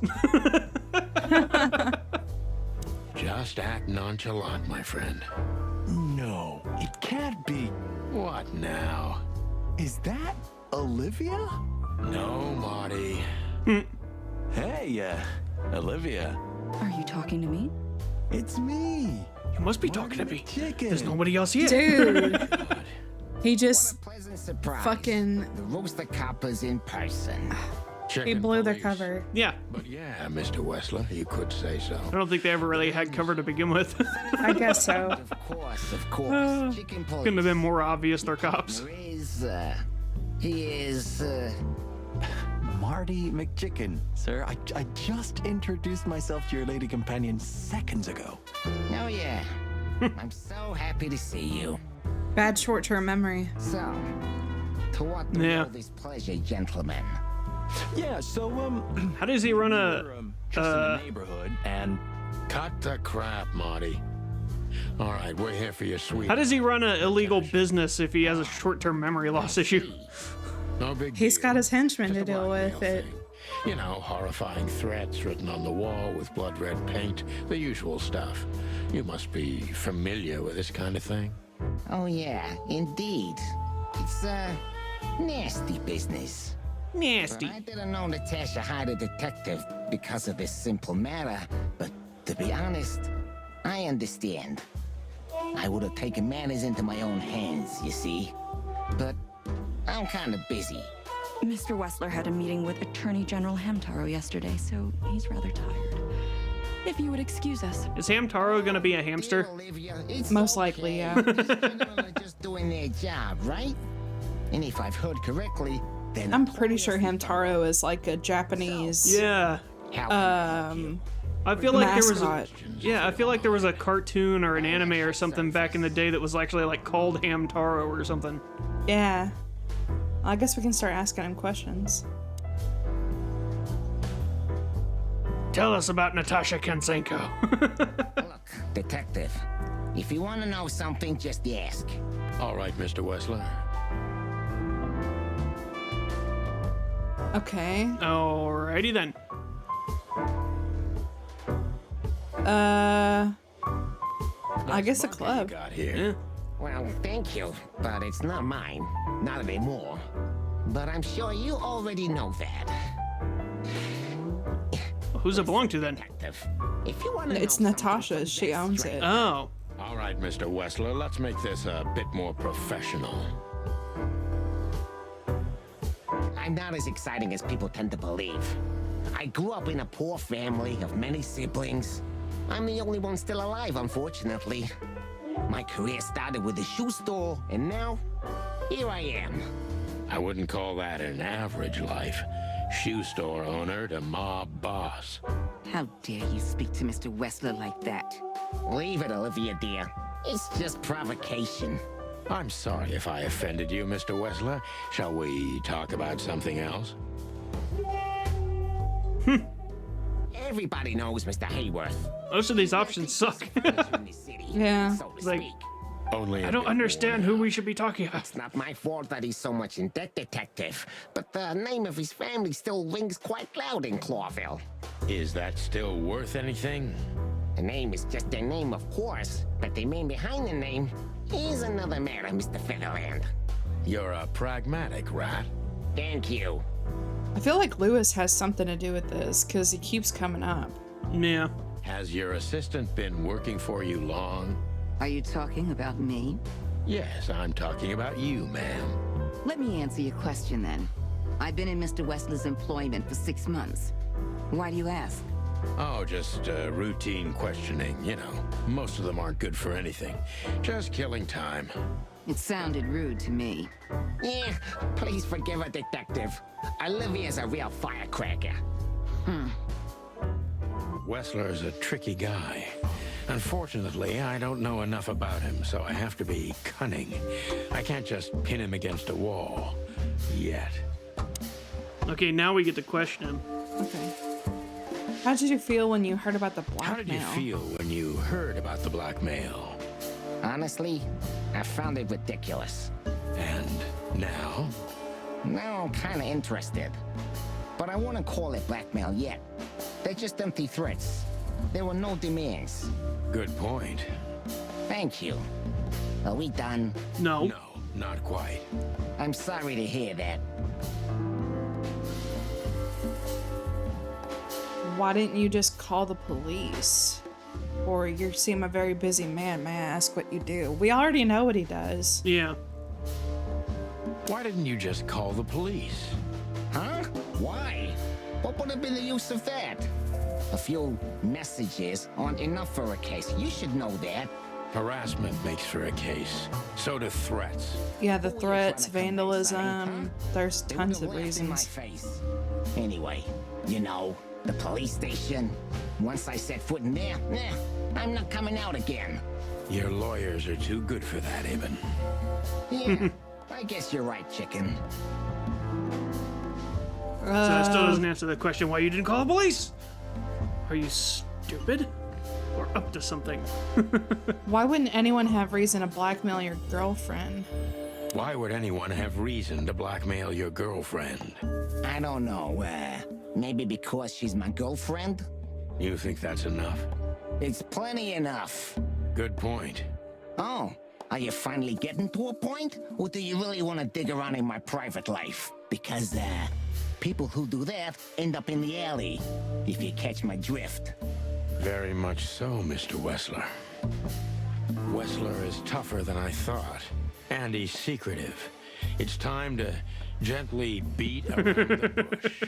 Just act nonchalant, my friend. No, it can't be. What now? Is that Olivia? No, Marty. Hey, Olivia. Are you talking to me? It's me. You must be talking to me. Chicken. There's nobody else here. Dude. He just Pleasant surprise. fucking... The rooster coppers in person. He blew the Chickenpolice. cover. Yeah. But yeah, Mr. Wessler, you could say so. I don't think they ever really had cover to begin with. I guess so. Of course. Chicken police. Couldn't have been more obvious they're cops. He is, Marty McChicken, sir. I just introduced myself to your lady companion seconds ago. Oh yeah. I'm so happy to see you. Bad short-term memory. So, to what do Yeah. all this pleasure, gentlemen? Yeah, so, How does he run a... just in the neighborhood, and Cut the crap, Marty. All right, we're here for your sweet. How does he run an illegal business if he has a short-term memory loss issue? No big He's deal. got his henchmen Just to a deal with. blackmail It. thing. You know, horrifying threats written on the wall with blood red paint, the usual stuff. You must be familiar with this kind of thing. Oh yeah, indeed. It's nasty business. Nasty. I didn't know Natasha hired a detective because of this simple matter, but to be honest, I understand. I would have taken matters into my own hands, you see. But I'm kind of busy. Mr. Wessler had a meeting with Attorney General Hamtaro yesterday, so he's rather tired. If you would excuse us. Is Hamtaro gonna be a hamster? Dear Olivia, it's Most likely, yeah. These gentlemen are just doing their job, right? And if I've heard correctly, then I'm pretty sure Hamtaro is like a Japanese Yeah. I feel like there was a, mascot. yeah, I feel like there was a cartoon or an anime or something back in the day that was actually like called Hamtaro or something. Yeah. I guess we can start asking him questions. Tell us about Natasha Kensenko. Look, detective, if you want to know something, just ask. All right, Mr. Wessler. Okay. Alrighty then. I guess a Monkey club. you got here. Yeah. Well, thank you, but it's not mine. Not anymore. But I'm sure you already know that. Who's it belong to then? Detective, if you want to It's know Natasha's. something She that's owns straight, it. Oh. All right, Mr. Wessler, let's make this a bit more professional. I'm not as exciting as people tend to believe. I grew up in a poor family of many siblings. I'm the only one still alive, unfortunately. My career started with a shoe store, and now, here I am. I wouldn't call that an average life. Shoe store owner to mob boss. How dare you speak to Mr. Wessler like that? Leave it, Olivia, dear. It's just provocation. I'm sorry if I offended you, Mr. Wessler. Shall we talk about something else? Everybody knows Mr. Hayworth. Most of these options suck. In the city, Yeah. so to Like- speak. Only I don't understand who we should be talking about. It's not my fault that he's so much in debt, detective. But the name of his family still rings quite loud in Clawville. Is that still worth anything? The name is just their name, of course, but the man behind the name is another matter, Mr. Featherland. You're a pragmatic rat. Thank you. I feel like Lewis has something to do with this because he keeps coming up. Yeah. Has your assistant been working for you long? Are you talking about me? Yes, I'm talking about you, ma'am. Let me answer your question then. I've been in Mr. Wessler's employment for 6 months. Why do you ask? Oh, just routine questioning, you know. Most of them aren't good for anything. Just killing time. It sounded rude to me. Yeah, please forgive her, detective. Olivia's a real firecracker. Wessler is a tricky guy. Unfortunately, I don't know enough about him, so I have to be cunning. I can't just pin him against a wall. Yet. Okay, now we get to question him. Okay. How did you feel when you heard about the blackmail? How did you feel when you heard about the blackmail? Honestly, I found it ridiculous. And now? Now I'm kinda interested. But I wouldn't call it blackmail yet. They're just empty threats. There were no demands. Good point. Thank you. Are we done? No. No, not quite. I'm sorry to hear that. Why didn't you just call the police? Or you seem a very busy man. May I ask what you do? We already know what he does. Yeah. Why didn't you just call the police? Huh? Why? What would have been the use of that? A few messages aren't enough for a case. You should know that. Harassment makes for a case. So do threats. Yeah, the Who are you threats, trying to convince, sonny, vandalism. huh? There's They tons would've of laughed in my reasons. face. Anyway, you know, the police station. Once I set foot in there, I'm not coming out again. Your lawyers are too good for that, Ibn. Yeah, I guess you're right, chicken. So that still doesn't answer the question why you didn't call the police. Are you stupid? Or up to something? Why wouldn't anyone have reason to blackmail your girlfriend? Why would anyone have reason to blackmail your girlfriend? I don't know, maybe because she's my girlfriend? You think that's enough? It's plenty enough. Good point. Oh, are you finally getting to a point? Or do you really want to dig around in my private life? Because, people who do that end up in the alley, if you catch my drift. Very much so, Mr. Wessler. Wessler is tougher than I thought. And he's secretive. It's time to gently beat around the bush.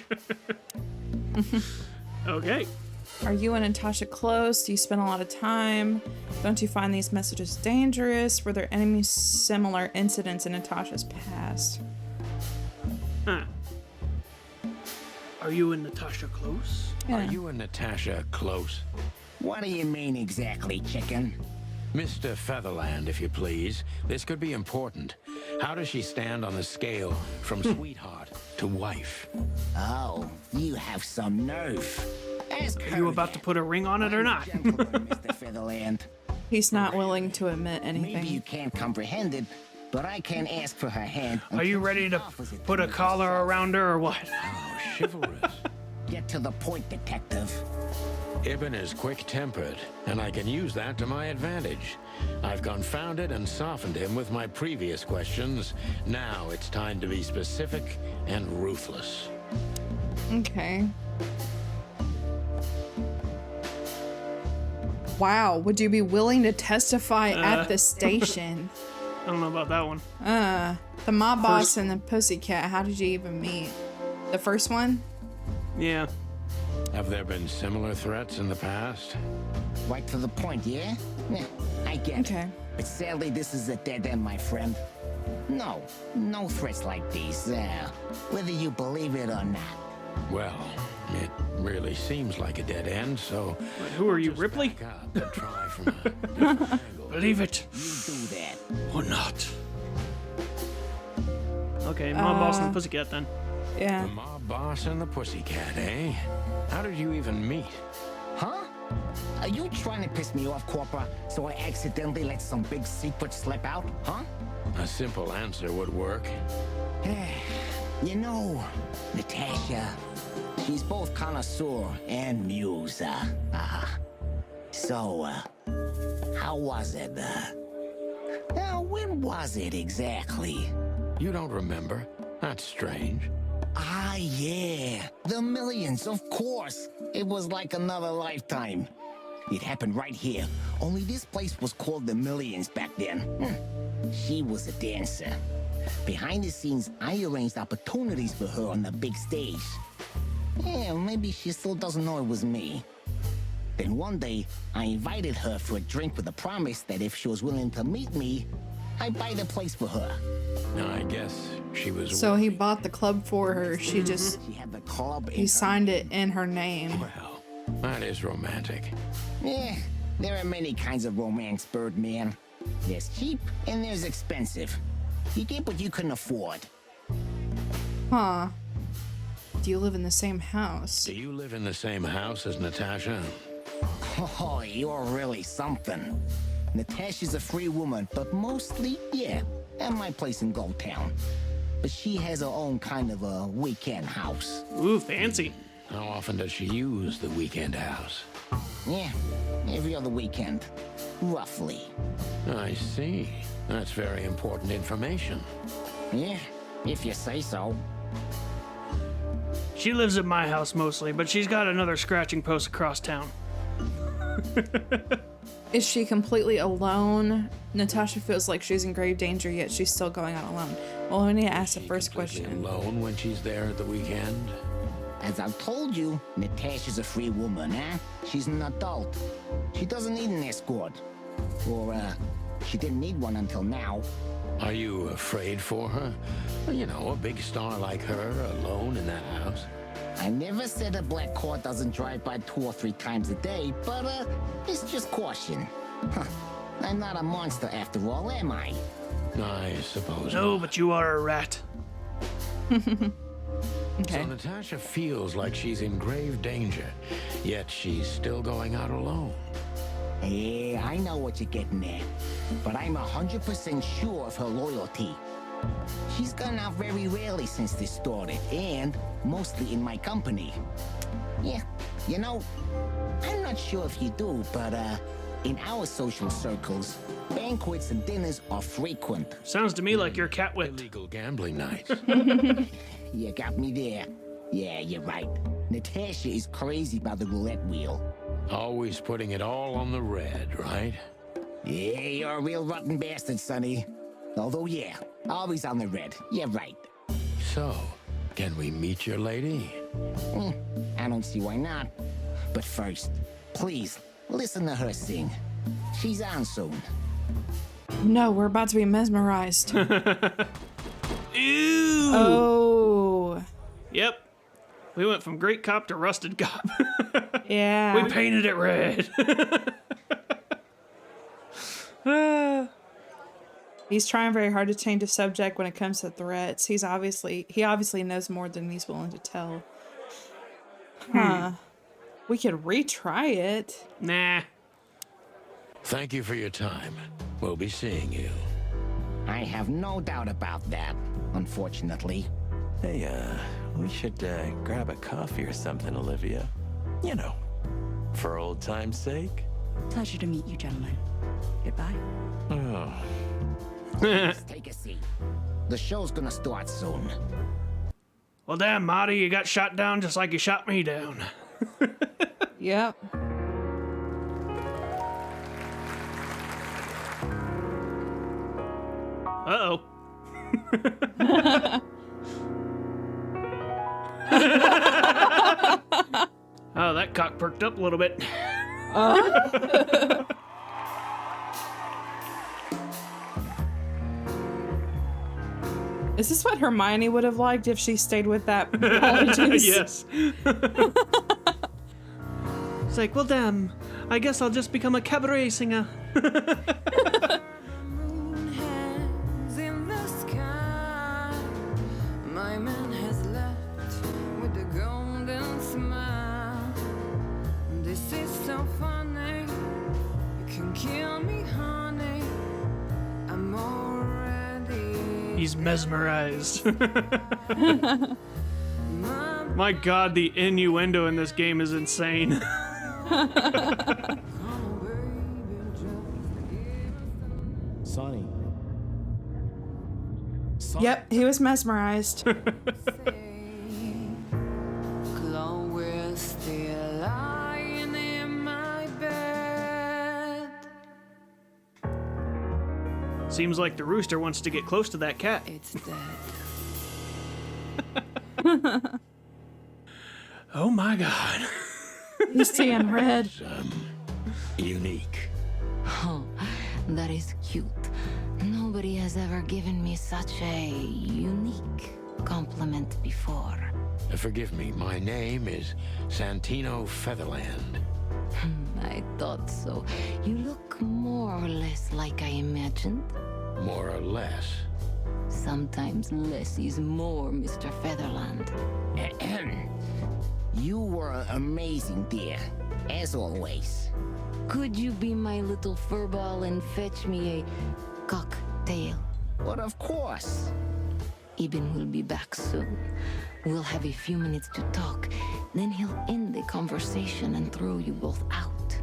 Okay. Are you and Natasha close? Do you spend a lot of time? Don't you find these messages dangerous? Were there any similar incidents in Natasha's past? Huh. Are you and Natasha close? Yeah. Are you and Natasha close? What do you mean exactly, chicken? Mr. Featherland, if you please. This could be important. How does she stand on the scale from sweetheart to wife? Oh, you have some nerve. Ask Are you about to put a ring on it or not? Gentleman, Mr. Featherland. He's not willing to admit anything. Maybe you can't comprehend it, but I can ask for her hand. Are you ready to put a collar around her or what? Oh, chivalrous. Get to the point, detective. Ibn is quick-tempered, and I can use that to my advantage. I've confounded and softened him with my previous questions. Now it's time to be specific and ruthless. Okay. Wow, would you be willing to testify at the station? I don't know about that one. The mob boss and the pussycat, how did you even meet? The first one? Yeah. Have there been similar threats in the past? Right to the point, yeah? Yeah, I get Okay. it. But sadly, this is a dead end, my friend. No threats like these, whether you believe it or not. Well, it really seems like a dead end, so... Wait, who are you, Ripley? Back up and try from a different angle. Believe it You do that. or not. Okay, Mom, Boss, and the Pussycat then. Yeah. The mob boss and the pussycat, eh? How did you even meet? Huh? Are you trying to piss me off, Corpora, so I accidentally let some big secret slip out, huh? A simple answer would work. You know, Natasha, she's both connoisseur and muse. So, how was it? When was it exactly? You don't remember? That's strange. Ah, yeah. The millions, of course. It was like another lifetime. It happened right here. Only this place was called the Millions back then. She was a dancer. Behind the scenes, I arranged opportunities for her on the big stage. Yeah, maybe she still doesn't know it was me. Then one day, I invited her for a drink with a promise that if she was willing to meet me, I'd buy the place for her. I guess she was... So he bought the club for her. She just... She had the club in He her signed it in her name. Well, That is romantic. Yeah, there are many kinds of romance, Birdman. There's cheap and there's expensive. You get what you can afford. Huh. Do you live in the same house? Do you live in the same house as Natasha? Oh, you're really something. Natasha's a free woman, but mostly, yeah, at my place in Gold Town. But she has her own kind of a weekend house. Ooh, fancy. How often does she use the weekend house? Yeah, every other weekend, roughly. I see. That's very important information. Yeah, if you say so. She lives at my house mostly, but she's got another scratching post across town. Is she completely alone? Natasha feels like she's in grave danger, yet she's still going out alone. Well, we need to ask the first question. Alone when she's there at the weekend? As I've told you, Natasha's a free woman, huh? She's an adult. She doesn't need an escort. Or, she didn't need one until now. Are you afraid for her? You know, a big star like her, alone in that house. I never said a black car doesn't drive by 2 or 3 times a day, but, it's just caution. Huh. I'm not a monster after all, am I? I suppose No, not. but you are a rat. Okay. So Natasha feels like she's in grave danger, yet she's still going out alone. Yeah, I know what you're getting at, but I'm 100% sure of her loyalty. She's gone out very rarely since this started, and mostly in my company. Yeah, you know, I'm not sure if you do, but, in our social circles, banquets and dinners are frequent. Sounds to me like you're cat-whipped. Illegal gambling nights. You got me there. Yeah, you're right. Natasha is crazy about the roulette wheel. Always putting it all on the red, right? Yeah, you're a real rotten bastard, Sonny. Although, yeah, always on the red. Yeah, right. So, can we meet your lady? I don't see why not. But first, please, listen to her sing. She's on soon. No, we're about to be mesmerized. Ew! Oh. Yep. We went from great cop to rusted cop. Yeah. We painted it red. He's trying very hard to change the subject when it comes to threats. He obviously knows more than he's willing to tell. Huh. We could retry it. Nah. Thank you for your time. We'll be seeing you. I have no doubt about that, unfortunately. Hey, we should grab a coffee or something, Olivia. You know, for old time's sake. Pleasure to meet you, gentlemen. Goodbye. Oh. Please take a seat. The show's gonna start soon. Well, damn, Marty, you got shot down just like you shot me down. Yep. Uh-oh. Oh, that cock perked up a little bit. Is this what Hermione would have liked if she stayed with that Polyjuice? Yes. It's like, well, damn, I guess I'll just become a cabaret singer. He's mesmerized. My God, the innuendo in this game is insane. Sonny. Yep, he was mesmerized. Seems like the rooster wants to get close to that cat. It's dead. Oh my God. He's seeing red. Unique. Oh, that is cute. No Nobody has ever given me such a unique compliment before. Forgive me, my name is Santino Featherland. I thought so. You look more or less like I imagined. More or less. Sometimes less is more, Mr. Featherland. You were amazing, dear. As always. Could you be my little furball and fetch me a cocktail? But of course. Ibn will be back soon. We'll have a few minutes to talk. Then he'll end the conversation and throw you both out.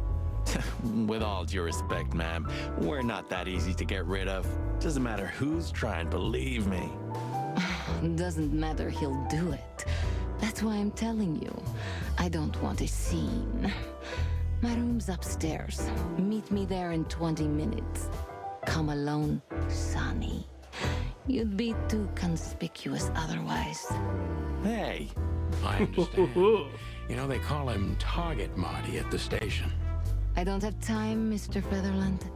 With all due respect, ma'am, we're not that easy to get rid of. Doesn't matter who's trying, believe me. Doesn't matter, he'll do it. That's why I'm telling you. I don't want a scene. My room's upstairs. Meet me there in 20 minutes. Come alone, Sonny. You'd be too conspicuous otherwise. Hey, I understand. You know, they call him Target Marty at the station. I don't have time, Mr. Featherland.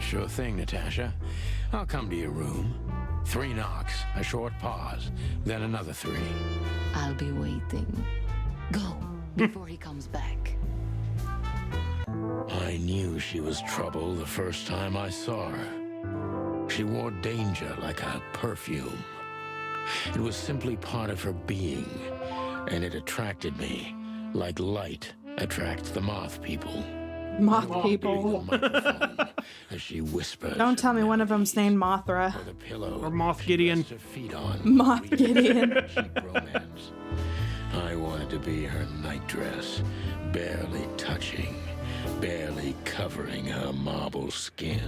Sure thing, Natasha. I'll come to your room. 3 knocks, a short pause, then another 3. I'll be waiting. Go, before he comes back. I knew she was trouble the first time I saw her. She wore danger like a perfume. It was simply part of her being, and it attracted me, like light attracts the moth people. Moth people. As she whispered. Don't tell me one of them's named Mothra. The pillow Or Moth Gideon. her feet on. Moth Gideon. Cheap romance. I wanted to be her nightdress, barely touching, barely covering her marble skin.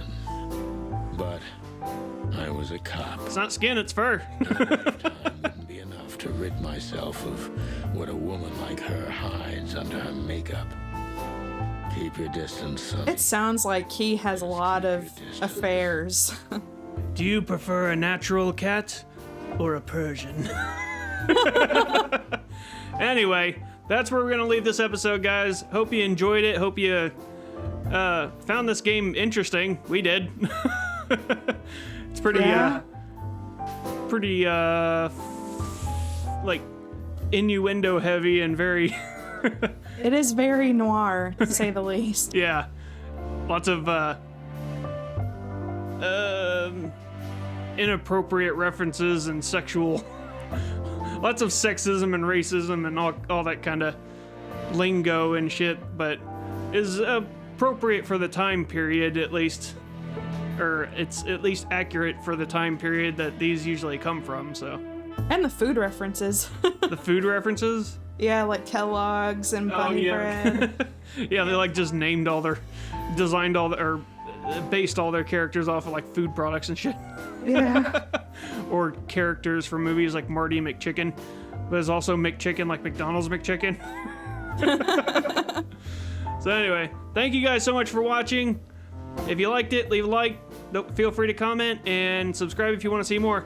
But I was a cop. It's not skin, it's fur. Time wouldn't be enough to rid myself of what a woman like her hides under her makeup. Keep your distance, son. It sounds like he has a lot of affairs. Do you prefer a natural cat or a Persian? Anyway, that's where we're going to leave this episode, guys. Hope you enjoyed it. Hope you found this game interesting. We did. It's pretty, like, innuendo heavy and very... It is very noir, to say the least. Yeah. Lots of, inappropriate references and sexual... Lots of sexism and racism and all that kind of lingo and shit, but is appropriate for the time period, at least. Or it's at least accurate for the time period that these usually come from, so. And the food references. The food references? Yeah, like Kellogg's and Bunny bread. Yeah, they like just named all their, designed all their, or based all their characters off of like food products and shit. Yeah. Or characters from movies like Marty McChicken, but there's also McChicken like McDonald's McChicken. So anyway, thank you guys so much for watching. If you liked it, leave a like. Feel free to comment and subscribe if you want to see more.